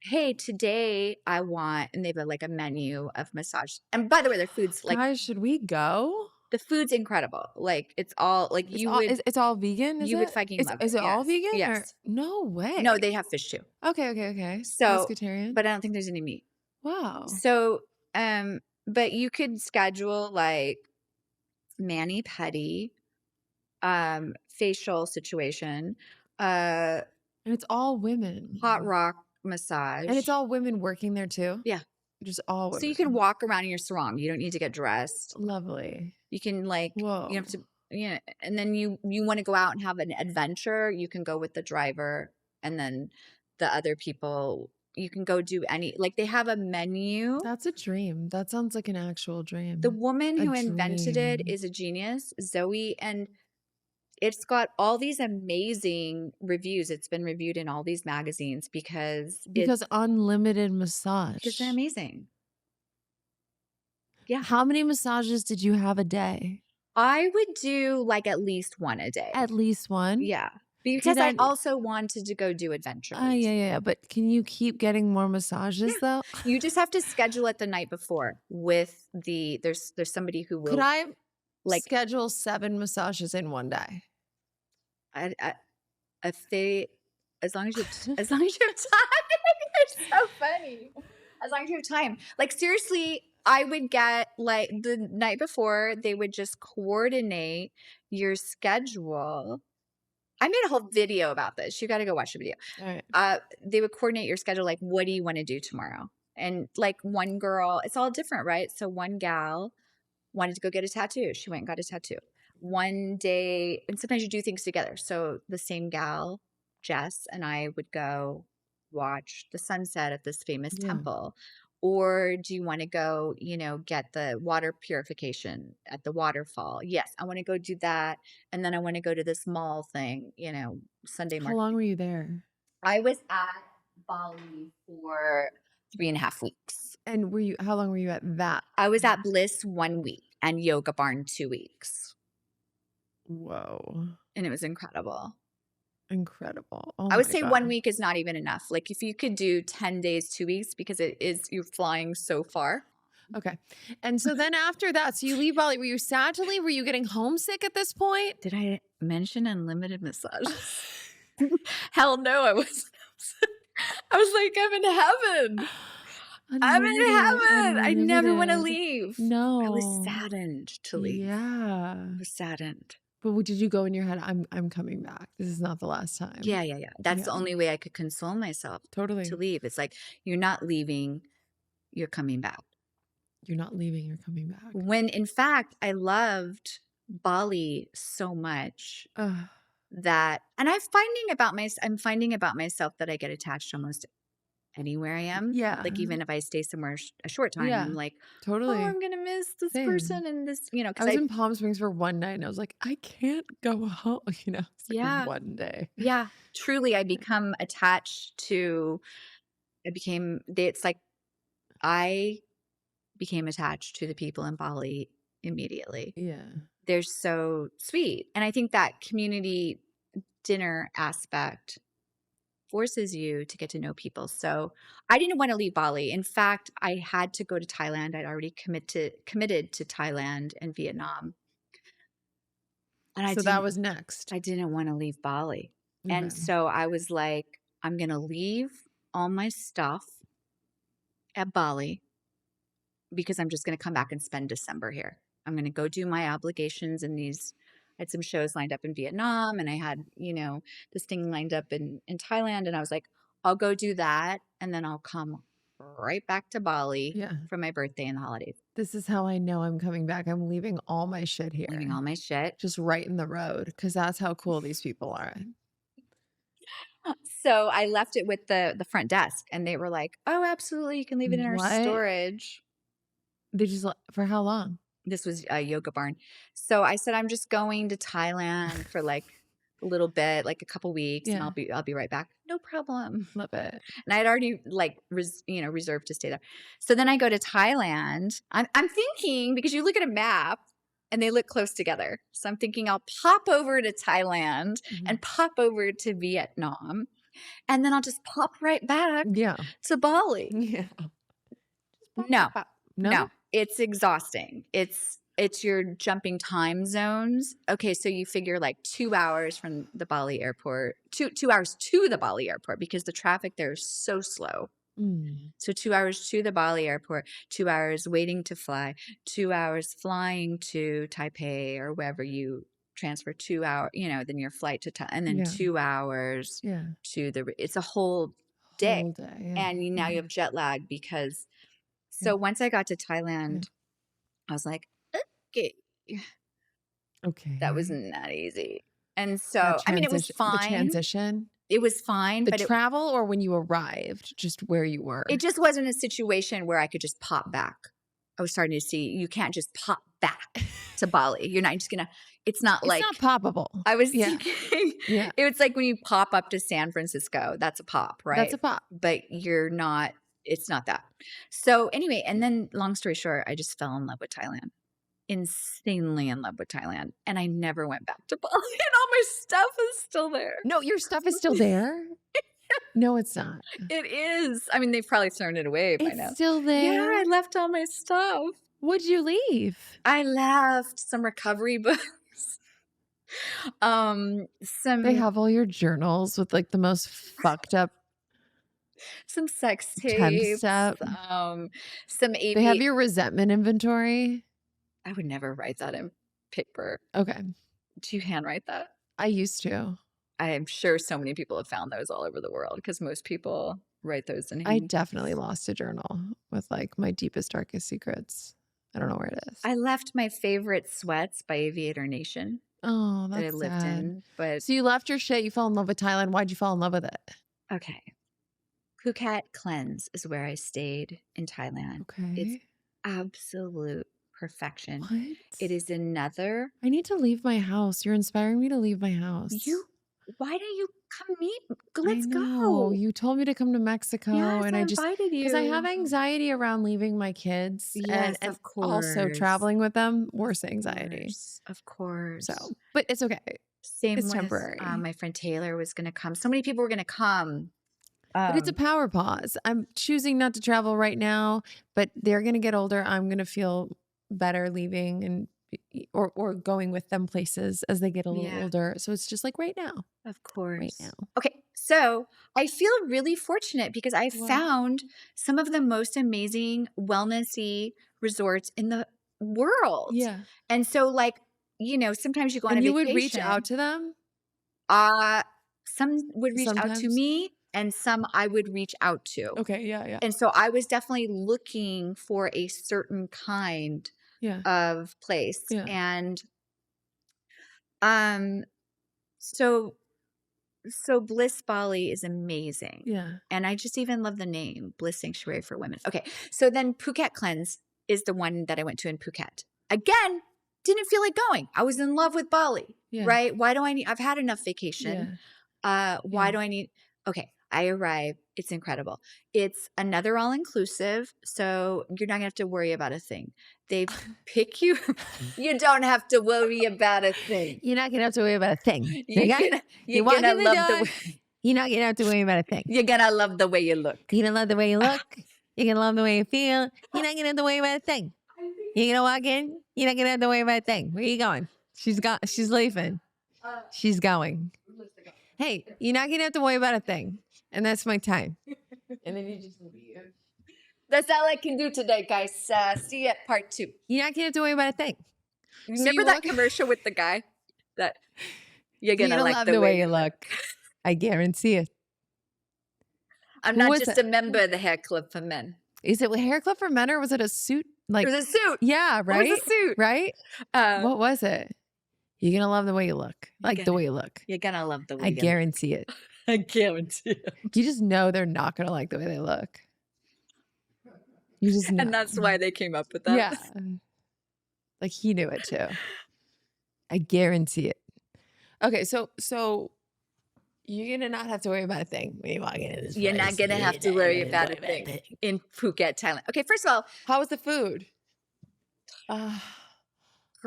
hey, today I want, and they have like a menu of massage. And by the way, their food's like, Guys, should we go? the food's incredible. Like it's all like It's all vegan, is you it? would fucking love it. Is it all Yes. vegan? Yes. Or, no way. No, they have fish too. Okay. So, Pescatarian. but I don't think there's any meat. Wow. So, but you could schedule like mani-pedi, facial situation, And it's all women. hot rock massage. And it's all women working there too? Yeah. Just all women. So you can walk around in your sarong. You don't need to get dressed. Lovely. You can like, Whoa. you have to and then you want to go out and have an adventure, you can go with the driver, and then the other people, you can go do like they have a menu. That's a dream. That sounds like an actual dream. The woman A who invented it dream. is a genius, Zoe, and it's got all these amazing reviews. It's been reviewed in all these magazines because unlimited massage. Because they're amazing. Yeah. How many massages did you have a day? I would do like at least one a day. At least one? Yeah. Because I also wanted to go do adventures. Yeah. But can you keep getting more massages though? You just have to schedule it the night before with there's somebody who will. Could I schedule 7 massages in one day? As long as you have time. You're so funny. As long as you have time. Like seriously, I would get like the night before, they would just coordinate your schedule. I made a whole video about this. You got to go watch the video. All right. They would coordinate your schedule. Like, what do you want to do tomorrow? And like one girl, it's all different, right? So one gal wanted to go get a tattoo. She went and got a tattoo. One day, and sometimes you do things together. So the same gal, Jess, and I would go watch the sunset at this famous temple. Or do you want to go, get the water purification at the waterfall? Yes, I want to go do that. And then I want to go to this mall thing, Sunday market. How long were you there? I was at Bali for 3.5 weeks. And how long were you at that? I was at Bliss 1 week and Yoga Barn 2 weeks. Whoa. And it was incredible. Incredible. Oh I would say God. 1 week is not even enough. Like if you could do 10 days, 2 weeks, because you're flying so far. Okay. And so then after that, so you leave Bali. Were you sad to leave? Were you getting homesick at this point? Did I mention unlimited massage? Hell no, I wasn't. I was like, I'm in heaven. I'm in heaven. I never want to leave. No. I was saddened to leave. Yeah. I was saddened. But what did you go in your head? I'm coming back. This is not the last time. Yeah. That's the only way I could console myself. Totally. To leave. It's like, you're not leaving, you're coming back. You're not leaving, you're coming back. When in fact, I loved Bali so much that, and I'm finding about myself that I get attached almost anywhere I am. Yeah. Like even if I stay somewhere a short time, I'm like, totally. oh, I'm going to miss this person and this, I was in Palm Springs for one night and I was like, I can't go home, it's like one day. Yeah, truly. I become attached to, I became attached to the people in Bali immediately. Yeah. They're so sweet. And I think that community dinner aspect forces you to get to know people. So I didn't want to leave Bali. In fact, I had to go to Thailand. I'd already committed to Thailand and Vietnam. And that was next. I didn't want to leave Bali. Okay. And so I was like, I'm going to leave all my stuff at Bali because I'm just going to come back and spend December here. I'm going to go do my obligations in these. I had some shows lined up in Vietnam and I had, this thing lined up in Thailand. And I was like, I'll go do that. And then I'll come right back to Bali for my birthday and the holidays. This is how I know I'm coming back. I'm leaving all my shit here. Leaving all my shit. Just right in the road. Because that's how cool these people are. So I left it with the front desk and they were like, oh, absolutely. You can leave it in our storage. They just, for how long? This was a Yoga Barn. So I said, I'm just going to Thailand for like a little bit, like a couple weeks, and I'll be right back. No problem. Love it. And I'd already reserved to stay there. So then I go to Thailand. I'm thinking, because you look at a map and they look close together. So I'm thinking I'll pop over to Thailand and pop over to Vietnam. And then I'll just pop right back to Bali. Yeah. No. It's exhausting. It's your jumping time zones. Okay, so you figure like 2 hours from the Bali airport, 2 hours to the Bali airport because the traffic there is so slow. So 2 hours to the Bali airport, 2 hours waiting to fly, 2 hours flying to Taipei or wherever you transfer, 2 hours, then your flight to and then 2 hours to it's a whole day. And now you have jet lag because so once I got to Thailand, I was like, okay. Okay. That was not easy. And so, That I mean, it was transition- fine. The transition, It was fine, the but travel, or when you arrived, just where you were. it just wasn't a situation where I could just pop back. I was starting to see you can't just pop back to Bali. You're not just gonna. It's not It's like not poppable. I was Yeah. thinking. Yeah. It was like when you pop up to San Francisco. That's a pop, right? That's a pop. But you're not. It's not that. So anyway, and then long story short, I just fell in love with Thailand. Insanely in love with Thailand, and I never went back to Bali. And all my stuff is still there. No, your stuff is still there. No, it's not. It is. I mean, they've probably thrown it away by It's now. still there. Yeah, I left all my stuff. What'd you leave? I left some recovery books. Some They have all your journals with like the most fucked up. some sex Temp tapes. step. Some AB. They have your resentment inventory. I would never write that in paper. Okay. Do you handwrite that? I used to. I am sure so many people have found those all over the world because most people write those in I hand. definitely lost a journal with like my deepest, darkest secrets. I don't know where it is. I left my favorite sweats by Aviator Nation Oh, that I that's lived sad. in. But So you left your shit. You fell in love with Thailand. Why'd you fall in love with it? okay. Phuket Cleanse is where I stayed in Thailand. Okay. It's absolute perfection. What? It is another. I need to leave my house. You're inspiring me to leave my house. Why don't you come meet? I Let's know. go. You told me to come to Mexico, Yes, and I I just invited you. because I have anxiety around leaving my kids, Yes, and of also course. traveling with them. Worse anxiety. Of course. So, but it's okay. Same it's with temporary. my friend Taylor was going to come. So many people were going to come. But it's a power pause. I'm choosing not to travel right now, but they're going to get older. I'm going to feel better leaving and or going with them places as they get a little Yeah. older. So it's just like right now. Of course. Right now. Okay. So I feel really fortunate because I Wow. found some of the most amazing wellnessy resorts in the world. Yeah. And so like, sometimes you go on And a you vacation. would reach out to them? Some would reach out to Sometimes? me and some I would reach out to. Okay, yeah. And so I was definitely looking for a certain kind Yeah. of place. Yeah. And so Bliss Bali is amazing. Yeah. And I just even love the name, Bliss Sanctuary for Women. Okay. So then Phuket Cleanse is the one that I went to in Phuket. Again, didn't feel like going. I was in love with Bali, Yeah. right? Why do I need, I've had enough vacation. Why Yeah. do I need, okay. I arrive. It's incredible. It's another all-inclusive. So you're not gonna have to worry about a thing. They pick you. You don't have to worry about a thing. You're not going to have to worry about a thing. You're You walk gonna in the love the door. way, You're not going to have to worry about a thing. you're gonna love the way you look. You're going to love the way you look. You're going to love the way you feel. You're not going to have to worry about a thing. You're going to walk in. You're not going to have to worry about a thing. Where are you going? She's leaving. She's going. Hey, you're not going to have to worry about a thing. And that's my time. And then you just leave. That's all I can do today, guys. See you at part 2. You're not going to have to worry about a thing. Remember you that walk- commercial with the guy? That you're You're gonna going to like love the way you look. I guarantee it. I'm Who not was just it? a member of the hair club for men. Is it a hair clip for men or was it a suit? Like, It was a suit. yeah, right? It was a suit. Right? What was it? You're going to love the way you look. Like the gonna- way you look. You're gonna love the way I you look. guarantee it. I guarantee it. You just know they're not going to like the way they look. You just know. And that's why they came up with that. Yeah. Like he knew it too. I guarantee it. Okay, so you're gonna not have to worry about a thing when you walk into this You're not place. gonna have to You're not worry gonna about a worry thing in Phuket, Thailand. Okay, first of all, How was the food?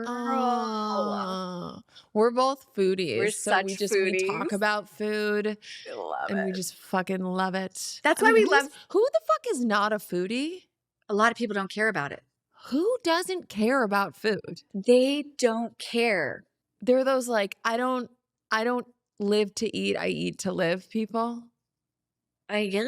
girl, We're both foodies. We're so such we talk foodies. about food I love and it. we just fucking love it. That's why we love- who the fuck is not a foodie? A lot of people don't care about it. Who doesn't care about food? They don't care. They're those like, I don't live to eat, I eat to live people. I guess.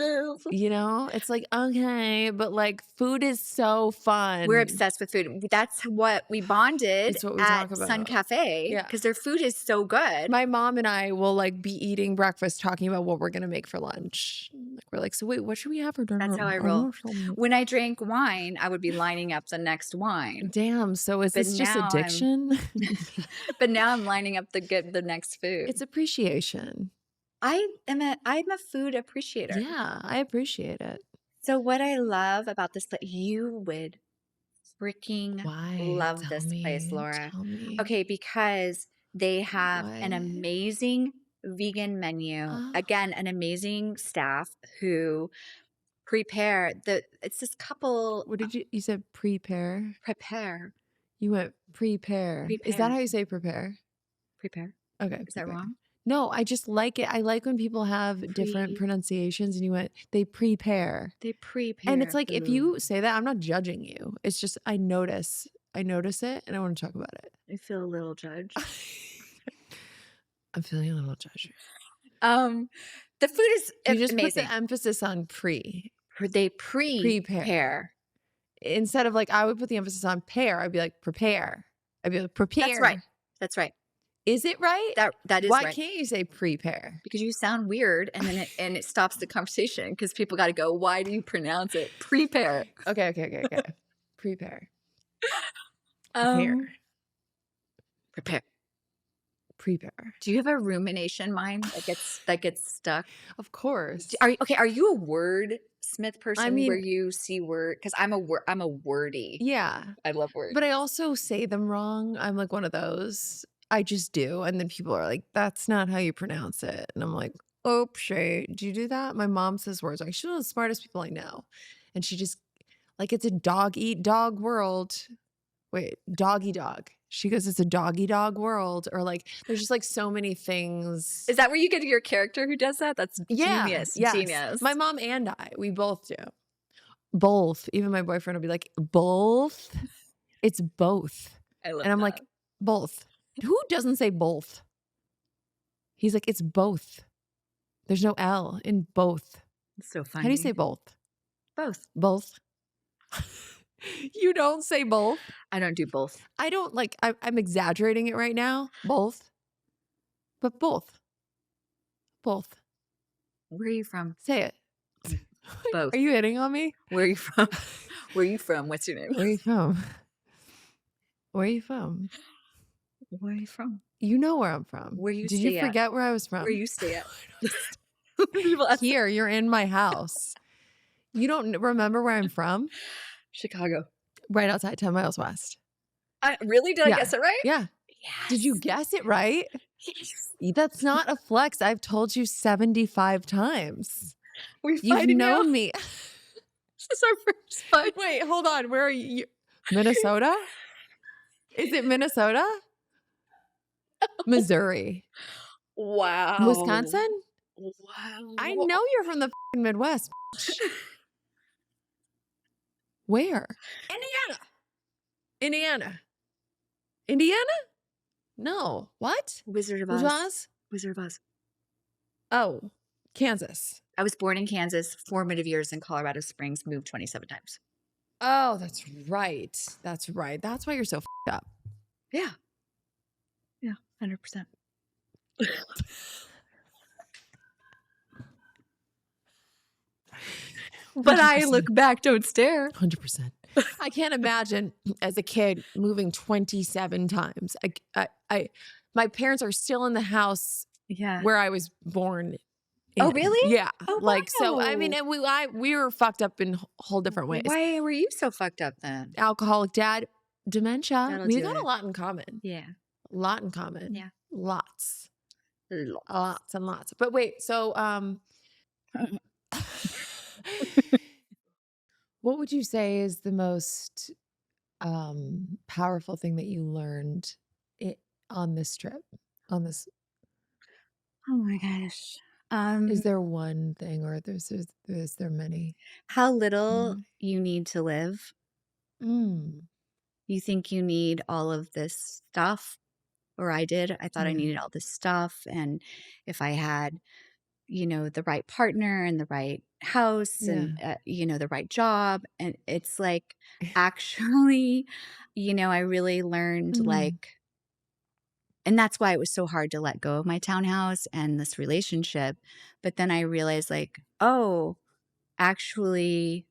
You know, it's like, okay, but like food is so fun. We're obsessed with food. That's what we bonded It's what we at talk Sun about. Cafe Yeah. because their food is so good. My mom and I will like be eating breakfast, talking about what we're gonna make for lunch. Like we're like, so wait, what should we have for dinner? That's how I roll. When I drank wine, I would be lining up the next wine. Damn. So is But this just now I'm- addiction? But now I'm lining up the next food. It's appreciation. I'm a food appreciator. Yeah, I appreciate it. So what I love about this place, you would freaking Why? love Tell this place, me, Laura. Tell me. Okay, because they have an Why? amazing vegan menu. Oh. Again, an amazing staff who prepare it's this couple What did you said prepare? prepare. You went prepare. Is that Prepare. how you say prepare? Prepare. Okay. Is that prepare. wrong? No, I just like it. I like when people have different pronunciations and you went, they prepare. They prepare. And it's like, if food. you say that, I'm not judging you. It's just, I notice it and I want to talk about it. I feel a little judged. I'm feeling a little judgy. The food is You just amazing. put the emphasis on pre. They Prepare. prepare. Instead of like, I would put the emphasis on pair. I'd be like, prepare. I'd be like, prepare. That's right. That's right. Is it right? That is Why right. can't you say prepare? Because you sound weird, and then it stops the conversation because people got to go. Why do you pronounce it? Prepare. Okay. Prepare. Prepare. Prepare. Do you have a rumination mind that gets stuck? Of course. Are you a wordsmith person? I mean- where you see word because I'm a wordy. Yeah. I love words. But I also say them wrong. I'm like one of those. I just do. And then people are like, that's not how you pronounce it. And I'm like, oh, Shay, do you do that? My mom says words like, she's one of the smartest people I know. And she just, like, it's a dog eat dog world. Wait, doggy dog. She goes, it's a doggy dog world. Or like, there's just like so many things. Is that where you get your character who does that? That's genius. Yes. Genius. My mom and I, we both do. Both. Even my boyfriend will be like, both? It's both. I love And I'm that. like, both. Who doesn't say both? He's like, it's both. There's no L in both. It's so funny. How do you say both? both? Both. You don't say both? I don't do both. I don't like, I'm exaggerating it right now. Both. But both. Both. Where are you from? Say it. Both. Are you hitting on me? Where are you from? Where are you from? What's your name? Where are you from? Where are you from? Where are you from? You know where I'm from. Where you Did stay you at? forget where I was from? Where you stay at? Here, you're in my house. You don't remember where I'm from? Chicago. Right outside 10 miles west. Really? Did Yeah. I guess it right? Yeah. Yes. Did you guess it right? Yes. That's not a flex. I've told you 75 times. We're You've fighting now. known me. This is our first fight. Wait, hold on. Where are you? Minnesota? Is it Minnesota? Missouri. Wow. Wisconsin? Wow. I know you're from the f***ing Midwest. Where? Indiana. No. What? Wizard of Who's Oz. Oz? Wizard of Oz. Oh, Kansas. I was born in Kansas, formative years in Colorado Springs, moved 27 times. Oh, that's right. That's right. That's why you're so f***ed up. Yeah. Yeah, 100%. But I look back, don't stare. 100%. I can't imagine as a kid moving 27 times. My parents are still in the house Yeah. where I was born. Oh, in. really? Yeah. Oh, So I wow. mean, and we were fucked up in whole different ways. Why were you so fucked up then? Alcoholic dad, dementia. That'll We do got it. a lot in common. Yeah. A lot in common. Yeah. Lots. Lots. Lots and lots. But wait, so what would you say is the most powerful thing that you learned on this trip? On this, Oh my gosh. is there one thing, or is there many? How little Mm. you need to live. Mm. You think you need all of this stuff, or I did. I thought I Yeah. needed all this stuff, and if I had, the right partner and the right house Yeah. and, the right job. And it's like, actually, I really learned Mm. and that's why it was so hard to let go of my townhouse and this relationship. But then I realized, like, oh, actually,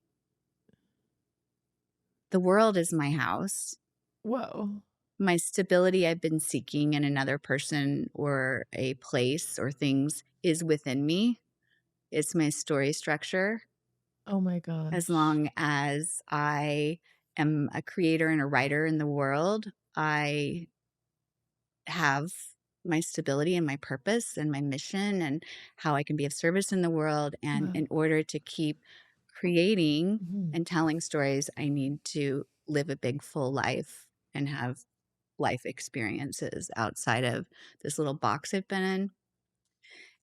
the world is my house. Whoa. My stability I've been seeking in another person or a place or things is within me. It's my story structure. Oh my As gosh. long as I am a creator and a writer in the world, I have my stability and my purpose and my mission and how I can be of service in the world. And Wow. in order to keep creating Mhm. and telling stories, I need to live a big, full life and have life experiences outside of this little box I've been in.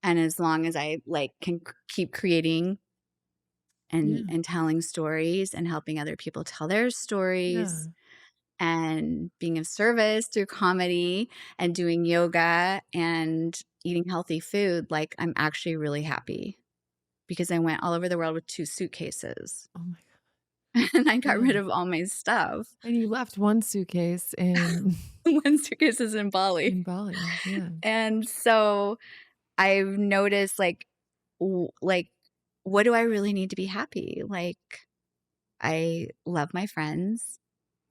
And as long as I can keep creating and Yeah. telling stories and helping other people tell their Yeah. stories and being of service through comedy and doing yoga and eating healthy food, I'm actually really happy because I went all over the world with 2 suitcases Oh my and I got yeah. rid of all my stuff. And you left one suitcase in 1 suitcase is in Bali. in Bali. Yeah. And so I've noticed what do I really need to be happy? I love my friends.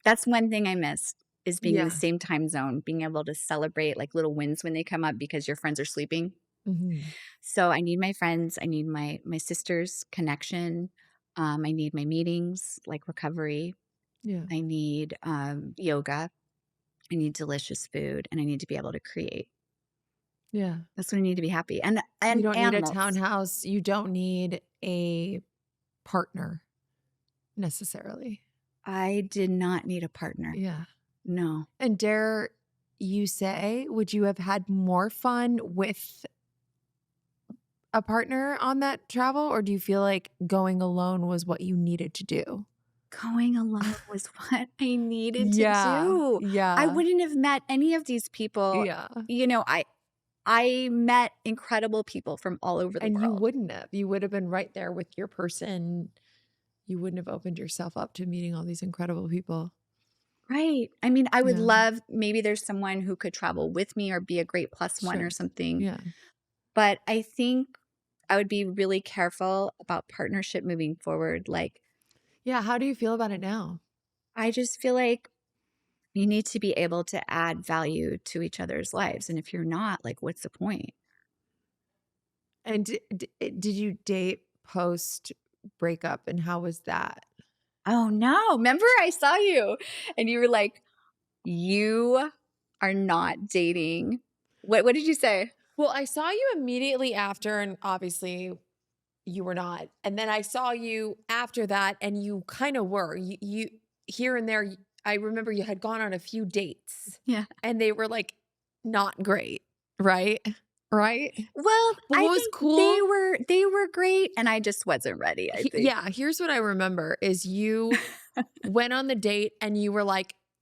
That's one thing I missed is being in the Yeah. same time zone, being able to celebrate little wins when they come up because your friends are sleeping. Mhm. So I need my friends. I need my sister's connection. I need my meetings, like recovery. Yeah. I need yoga. I need delicious food, and I need to be able to create. Yeah. That's when I need to be happy. And You don't need a animals. townhouse. You don't need a partner necessarily. I did not need a partner. Yeah. No. And dare you say, would you have had more fun with a partner on that travel, or do you feel like going alone was what you needed to do? Going alone was what I needed to Yeah. do. I Yeah. wouldn't have met any of these people. Yeah. I met incredible people from all over the And you world. wouldn't have. You would have been right there with your person. You wouldn't have opened yourself up to meeting all these incredible people. Right. I mean, I would Yeah. love maybe there's someone who could travel with me or be a great plus one or Sure. something. Yeah. But I think I would be really careful about partnership moving forward. Yeah. How do you feel about it now? I just feel like you need to be able to add value to each other's lives. And if you're not, what's the point? And did you date post breakup, and how was that? Oh no. Remember I saw you and you were like, you are not dating. What did you say? Well, I saw you immediately after, and obviously you were not. And then I saw you after that, and you kind of were. You here and there. I remember you had gone on a few dates, Yeah. and they were not great, right? Right. Well, But I what was think cool? they were great and I just wasn't ready, I think. Yeah. Here's what I remember: is you went on the date, and you were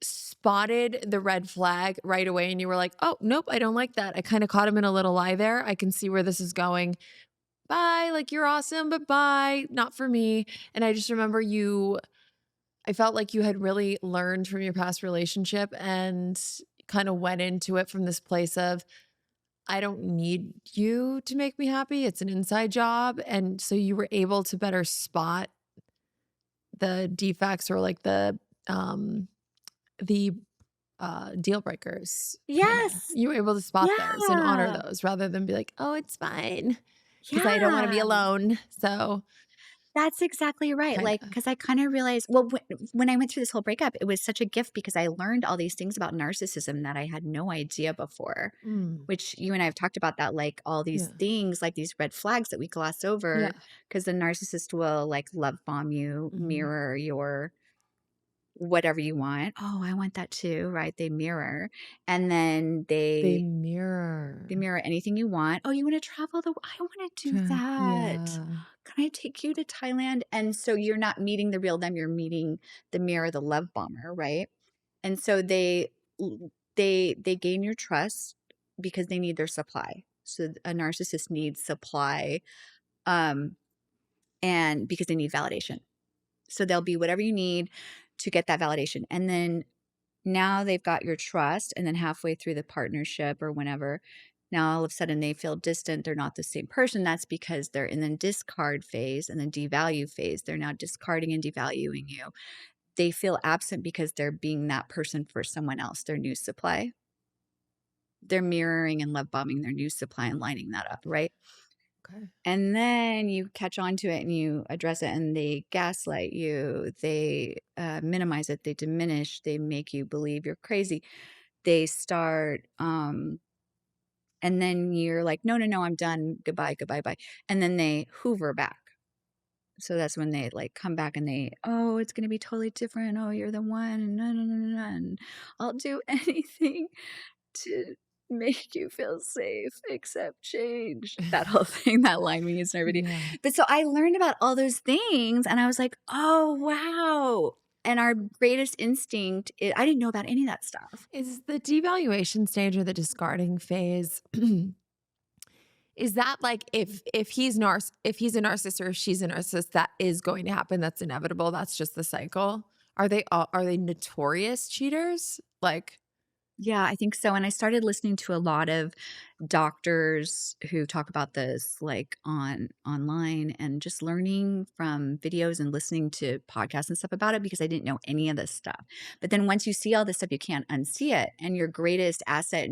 spotted the red flag right away, and you were like, "Oh, nope, I don't like that. I kind of caught him in a little lie there. I can see where this is going. Bye, you're awesome, but bye, not for me." And I just remember I felt like you had really learned from your past relationship and kind of went into it from this place of, I don't need you to make me happy. It's an inside job. And so you were able to better spot the defects, or um the deal breakers, kind of. Yes. You were able to spot those and honor Yeah. those rather than be like, "Oh, it's fine, because I don't want to be Yeah. alone." So That's exactly right. kind of. Because I kind of realized, well, when I went through this whole breakup, it was such a gift because I learned all these things about narcissism that I had no idea before, Mm, which you and I have talked about that, all these yeah. things, these red flags that we gloss Yeah. over because the narcissist will love bomb you, Mhm. mirror your whatever you want. Oh, I want that too, right? They mirror. And then They they mirror. mirror anything you want. Oh, you want to travel I want to do that. Yeah. Can I take you to Thailand? And so you're not meeting the real them, you're meeting the mirror, the love bomber, right? And so they gain your trust because they need their supply. So a narcissist needs supply, and because they need validation. So they'll be whatever you need to get that validation. And then now they've got your trust, and then halfway through the partnership or whenever, now all of a sudden they feel distant. They're not the same person. That's because they're in the discard phase and then devalue phase. They're now discarding and devaluing you. They feel absent because they're being that person for someone else, their news supply. They're mirroring and love bombing their news supply and lining that up, right? Okay. And then you catch on to it and you address it, and they gaslight you. They minimize it. They diminish. They make you believe you're crazy. They start, and then you're like, no, I'm done. Goodbye, bye. And then they hoover back. So that's when they like come back and oh, it's going to be totally different. Oh, you're the one. No. And I'll do anything to make you feel safe except change. That whole thing, that line we use in our video. Yeah. But so I learned about all those things and I was like, oh, wow. And our greatest instinct, I didn't know about any of that stuff. Is the devaluation stage or the discarding phase, is that like if he's a narcissist or if she's a narcissist, that is going to happen? That's inevitable. That's just the cycle. Are they notorious cheaters? Like, Yeah, I think so. And I started listening to a lot of doctors who talk about this like online, and just learning from videos and listening to podcasts and stuff about it, because I didn't know any of this stuff. But then once you see all this stuff, you can't unsee it. And your greatest asset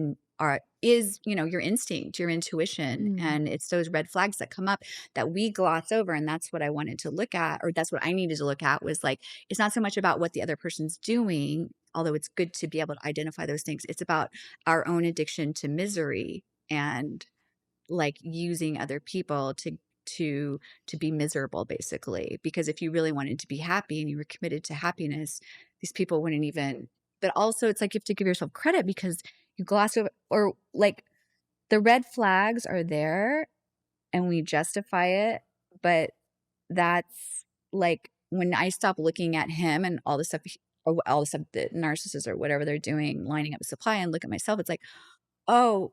is, your instinct, your intuition. And it's those red flags that come up that we gloss over. And that's what I wanted to look at, or that's what I needed to look at, was like, it's not so much about what the other person's doing, although it's good to be able to identify those things. It's about our own addiction to misery and like using other people to be miserable, basically. Because if you really wanted to be happy and you were committed to happiness, these people wouldn't even. But also it's like you have to give yourself credit, because you gloss over, or like the red flags are there and we justify it. But that's like when I stop looking at him and all the stuff, or all the stuff that narcissists or whatever they're doing, lining up supply, and look at myself, it's like, oh,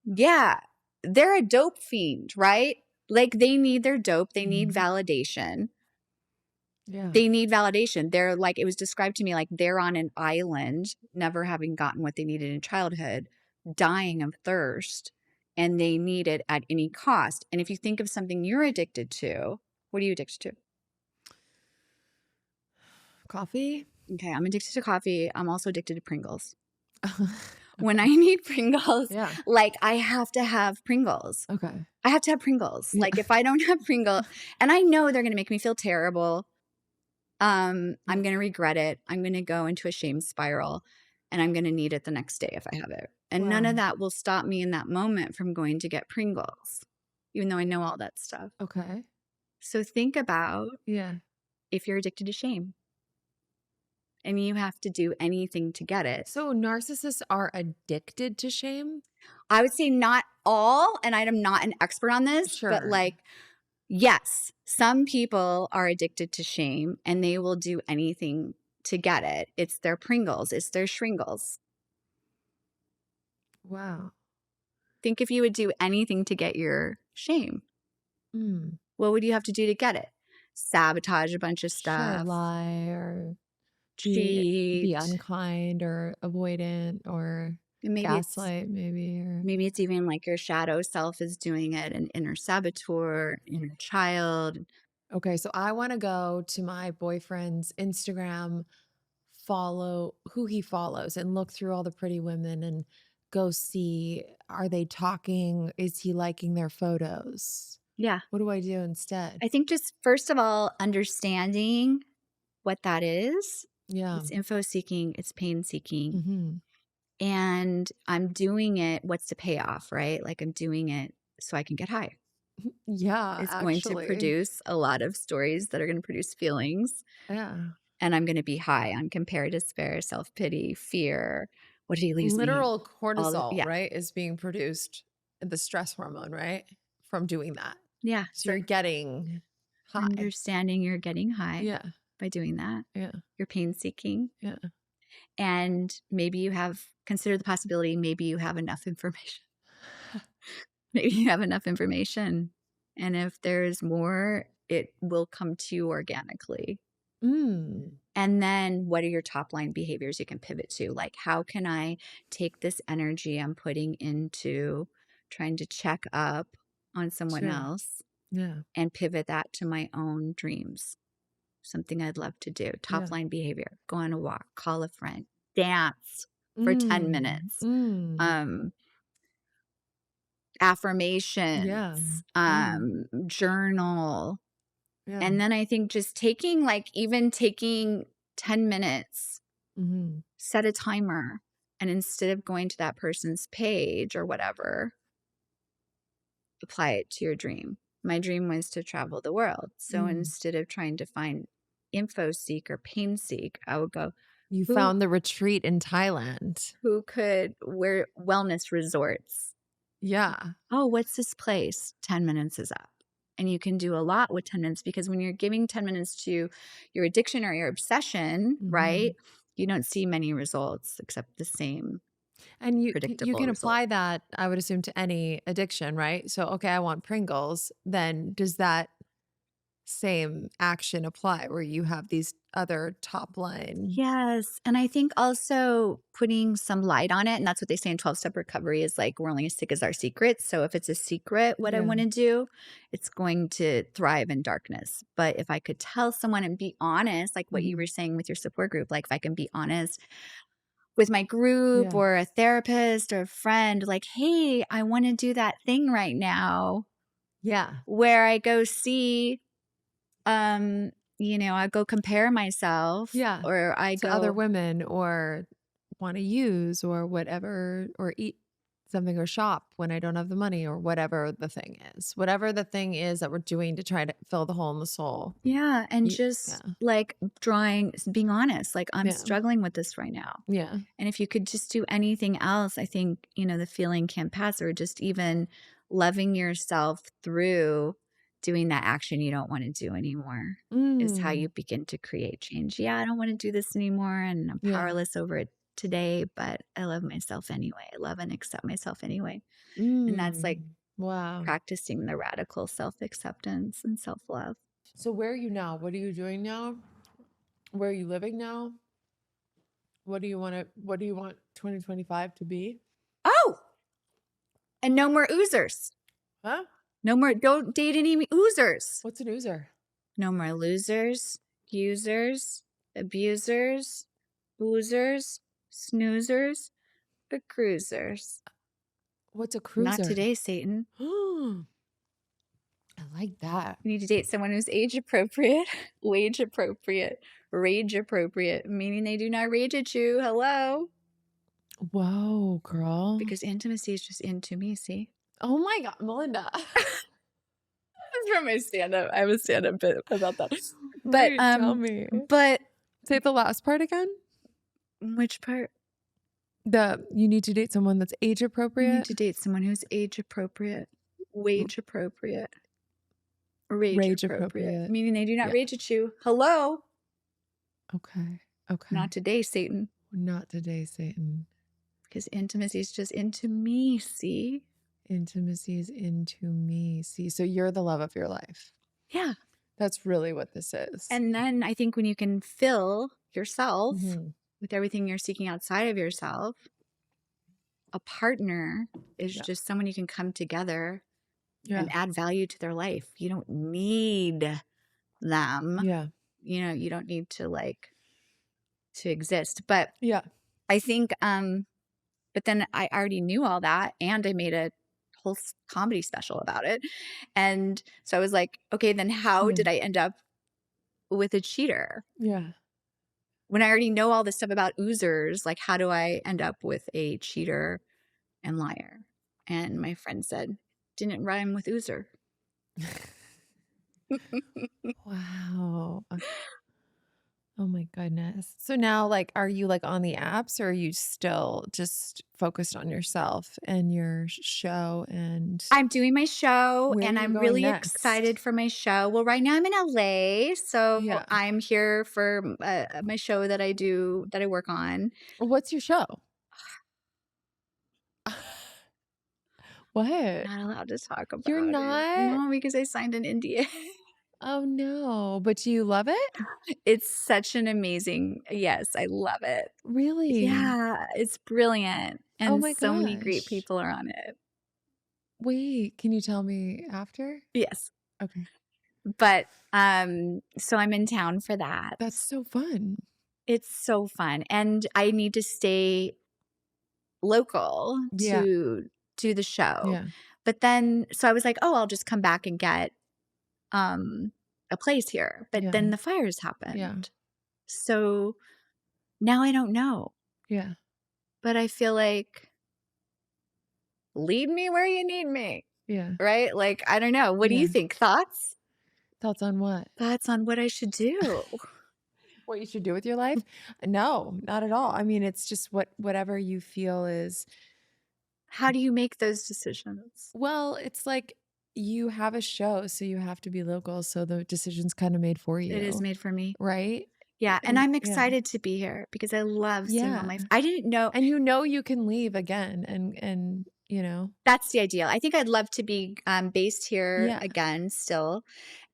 yeah, they're a dope fiend, right? Like they need their dope. They need validation. yeah. They need validation. They're like, it was described to me like they're on an island, never having gotten what they needed in childhood, dying of thirst, and they need it at any cost. And if you think of something you're addicted to, what are you addicted to? Coffee? Okay, I'm addicted to coffee. I'm also addicted to Pringles. When I need Pringles, Yeah. like I have to have Pringles. Okay. I have to have Pringles. Yeah. Like if I don't have Pringles, and I know they're going to make me feel terrible, I'm going to regret it. I'm going to go into a shame spiral, and I'm going to need it the next day if I have it. And none of that will stop me in that moment from going to get Pringles, even though I know all that stuff. Okay. So think about Yeah. if you're addicted to shame and you have to do anything to get it. So narcissists are addicted to shame? I would say not all, and I'm not an expert on this, but Sure. like, yes, some people are addicted to shame and they will do anything to get it. It's their Pringles, it's their Shringles. Wow. Think if you would do anything to get your shame, what would you have to do to get it? Sabotage a bunch of Sure, stuff. lie or be Cheat. unkind or avoidant or Maybe gaslight, maybe. Or maybe it's even like your shadow self is doing it, an inner saboteur, inner child. okay, so I want to go to my boyfriend's Instagram, follow who he follows, and look through all the pretty women and go see, are they talking? Is he liking their photos? Yeah. What do I do instead? I think just first of all, understanding what that is. Yeah. It's info seeking, it's pain seeking. Mm-hmm. And I'm doing it. What's the payoff, right? Like I'm doing it so I can get high. Yeah. It's going to produce a lot of stories that are going to produce feelings. Yeah. And I'm going to be high on compare, despair, self-pity, fear. What did he leave me? Literal cortisol, yeah. right, is being produced, the stress hormone, right, from doing that. Yeah. So you're getting high. Understanding you're getting high Yeah. by doing that. Yeah. You're pain seeking. Yeah. And maybe you have considered the possibility, maybe you have enough information. Maybe you have enough information. And if there's more, it will come to you organically. Mm. And then what are your top line behaviors you can pivot to? Like, how can I take this energy I'm putting into trying to check up on someone Sure. else Yeah. and pivot that to my own dreams? Something I'd love to do. Top Yeah. line behavior, go on a walk, call a friend, dance for 10 minutes, Mm. affirmations, Yeah. Mm. journal. Yeah. And then I think just taking 10 minutes, Mhm. set a timer. And instead of going to that person's page or whatever, apply it to your dream. My dream was to travel the world. So Mm. instead of trying to find info seek or pain seek, I would go, You who found the retreat in Thailand. where wellness resorts. Yeah. Oh, what's this place? 10 minutes is up. And you can do a lot with 10 minutes because when you're giving 10 minutes to your addiction or your obsession, right? You don't see many results except the same And you predictable can result. apply that, I would assume, to any addiction, right? So, okay, I want Pringles. Then does that same action apply where you have these other top line? Yes. And I think also putting some light on it, and that's what they say in 12-step recovery is like, we're only as sick as our secrets. So if it's a secret, what I Yeah. want to do, it's going to thrive in darkness. But if I could tell someone and be honest, like what you were saying with your support group, like if I can be honest with my group Yeah. or a therapist or a friend, like, hey, I want to do that thing right now Yeah. where I go see, I go compare myself, Yeah. or I To other go, women or want to use or whatever, or eat something or shop when I don't have the money or whatever the thing is. Whatever the thing is that we're doing to try to fill the hole in the soul. yeah, and Yeah. just like being honest, like I'm Yeah. struggling with this right now. Yeah. And if you could just do anything else, I think, the feeling can pass, or just even loving yourself through doing that action you don't want to do anymore is how you begin to create change. Yeah, I don't want to do this anymore and I'm Yeah. powerless over it today, but I love myself anyway. I love and accept myself anyway. And that's like Wow. practicing the radical self-acceptance and self-love. So where are you now? What are you doing now? Where are you living now? What do you want 2025 to be? Oh, and no more oozers. Huh? No more, don't date any oozers. What's an oozer? No more losers, users, abusers, boozers, snoozers, or cruisers. What's a cruiser? Not today, Satan. I like that. You need to date someone who's age appropriate, wage appropriate, rage appropriate, meaning they do not rage at you. Hello. Whoa, girl. Because intimacy is just into me, see? Oh my God, Melinda. That's from my stand-up. I have a stand-up bit about that. Wait, tell me. But Say the last part again. which part? You need to date someone that's age You appropriate. need to date someone who's age appropriate, wage appropriate, rage appropriate, meaning they do not rage at you. Hello. Okay. Not today, Satan. Not today, Satan. Because intimacy is just into me, see? Intimacy is into me. See, so you're the love of your life. Yeah. That's really what this is. And then I think when you can fill yourself Mhm. with everything you're seeking outside of yourself, a partner is just someone you can come together and add value to their life. You don't need them. Yeah. You don't need to exist. But Yeah. I think, but then I already knew all that and I made a whole comedy special about it. And so I was like, okay, then how did I end up with a cheater? Yeah. When I already know all this stuff about oozers, like how do I end up with a cheater and liar? And my friend said, didn't rhyme with oozer. Wow. Oh my goodness. So now, are you on the apps, or are you still just focused on yourself and your show? And I'm doing my show where and are you I'm going really next? excited for my show. Well, right now I'm in LA. So Yeah. I'm here for my show that I work on. What's your show? What? Not allowed to talk about You're it. not? No, because I signed an NDA. Oh, no. But do you love it? It's such an amazing, yes, I love it. Really? Yeah, it's brilliant. Oh And my so many great gosh. people are on it. Wait, can you tell me after? Yes. Okay. But so I'm in town for that. That's so fun. It's so fun. And I need to stay local Yeah. to do the show. Yeah. But then so I was like, "Oh, I'll just come back and get a place here." But Yeah. then the fires Yeah. happened. So now I don't know. Yeah. But I feel like lead me where you need me, Yeah. right? Like, I don't know. What do you Yeah. think? Thoughts? Thoughts on what? Thoughts on what I should do? What you should do with your life? No, not at all. I mean, it's just whatever you feel is, How do you make those decisions? well, it's like you have a show, so you have to be local, so the decision's kind of made for It is you, made for me. right? Yeah, and I'm Yeah. excited to be here because I love seeing all Yeah. my I didn't know And you can leave again and that's the ideal. I think I'd love to be based here yeah. again still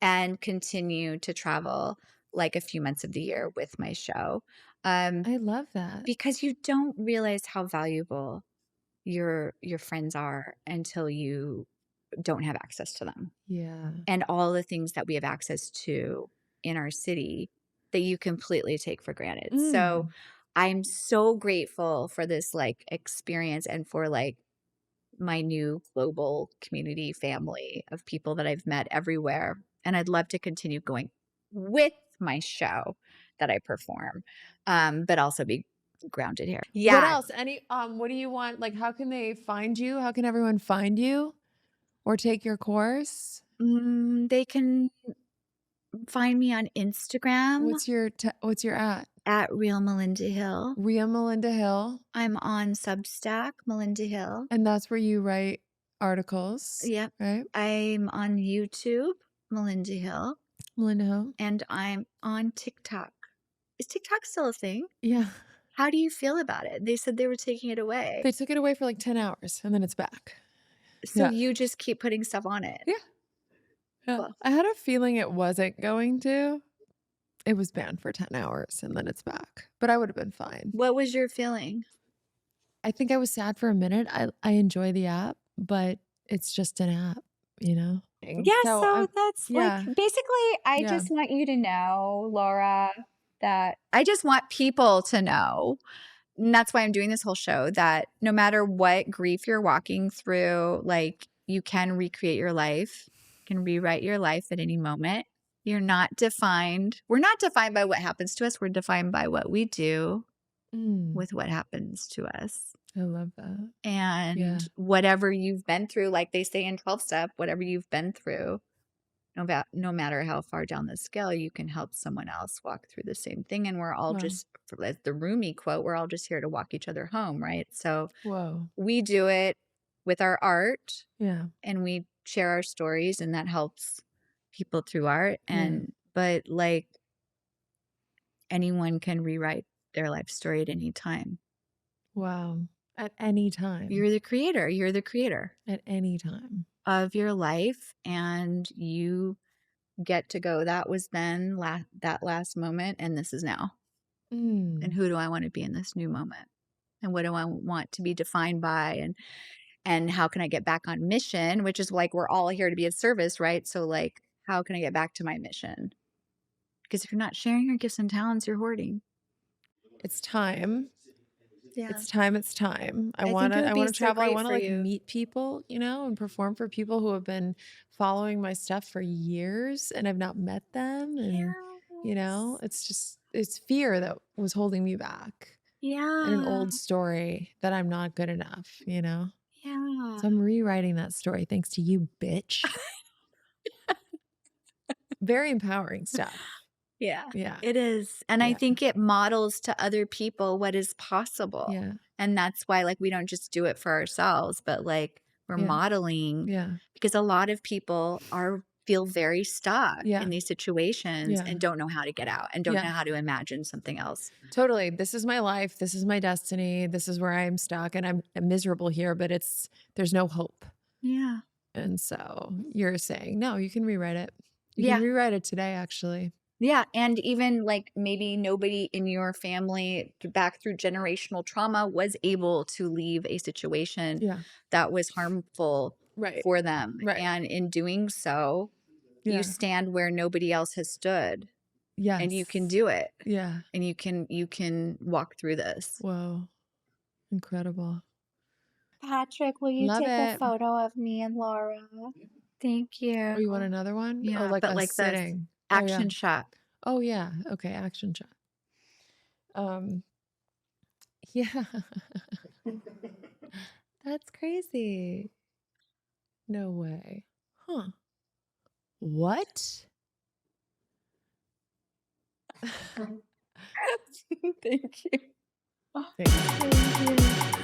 and continue to travel like a few months of the year with my show. I love that. Because you don't realize how valuable your friends are until you don't have access to them. Yeah. And all the things that we have access to in our city that you completely take for granted. So Mm. I'm so grateful for this like experience and for like my new global community family of people that I've met everywhere. And I'd love to continue going with my show that I perform, but also be grounded here. What Yeah. else? What do you want? Like, how can they find you? How can everyone find you or take your course? They can find me on Instagram What's your at Real Melinda Hill. Ria Melinda Hill? I'm on Substack, Melinda Hill. And that's where you write articles, Yep. right? I'm on YouTube, Melinda Hill, Melinda Hill. and I'm on TikTok. Is TikTok still a thing? Yeah. How do you feel about it? They said they were taking it away. They took it away for like 10 hours and then it's back. So Yeah. you just keep putting stuff on it. Yeah. Yeah. Well- I had a feeling it wasn't going to. It was banned for 10 hours and then it's back. But I would have been fine. What was your feeling? I think I was sad for a minute. I enjoy the app, but it's just an app, Yeah, So so I'm- that's yeah. like basically I Yeah. just want you to know, Laura, that I just want people to know. And that's why I'm doing this whole show that no matter what grief you're walking through, like you can recreate your life, you can rewrite your life at any moment. You're not defined. We're not defined by what happens to us. We're defined by what we do Mm, with what happens to us. I love that. And Yeah. whatever you've been through, like they say in 12 step, whatever you've been through, no matter how far down the scale, you can help someone else walk through the same thing. And we're all Wow. just, for the Rumi quote, we're all just here to walk each other home, right? So Whoa. we do it with our art Yeah. and we share our stories, and that helps people through art. Yeah. And but like anyone can rewrite their life story at any time. Wow. At any time. You're the creator. You're the creator At any time. of your life, and you get to go, that was then that last moment, and this is now. Mm. And who do I want to be in this new moment? And what do I want to be defined by? And how can I get back on mission? Which is like we're all here to be of service, right? So like, how can I get back to my mission? Because if you're not sharing your gifts and talents, you're hoarding. It's time. Yeah. It's time. I think want it would to be so travel. I great want to for like you. meet people, and perform for people who have been following my stuff for years and I've not met them. And it's fear that was holding me back. Yeah. And an old story that I'm not good enough, Yeah. So I'm rewriting that story thanks to you, bitch. Very empowering stuff. Yeah. Yeah. It is. And I Yeah. think it models to other people what is possible. Yeah. And that's why like we don't just do it for ourselves, but like we're Yeah. modeling Yeah. because a lot of people feel very stuck Yeah. in these situations Yeah. and don't know how to get out and don't Yeah. know how to imagine something else. Totally. This is my life. This is my destiny. This is where I'm stuck and I'm miserable here, but there's no hope. Yeah. And so you're saying, no, you can rewrite it. You Yeah. can rewrite it today, actually. Yeah. And even like maybe nobody in your family back through generational trauma was able to leave a situation Yeah. that was harmful Right. for them. Right. And in doing so, Yeah. you stand where nobody else has stood. Yes. And you can do it. Yeah. And you can walk through this. Whoa. Incredible. Patrick, will you Love take a it. photo of me and Laura? Thank you. Oh, you want another one? Yeah, Oh, like but us like this sitting. action shot. Oh, yeah. Okay, action shot. Yeah. That's crazy. No way. Huh. What? Thank you. Thank you. Thank you.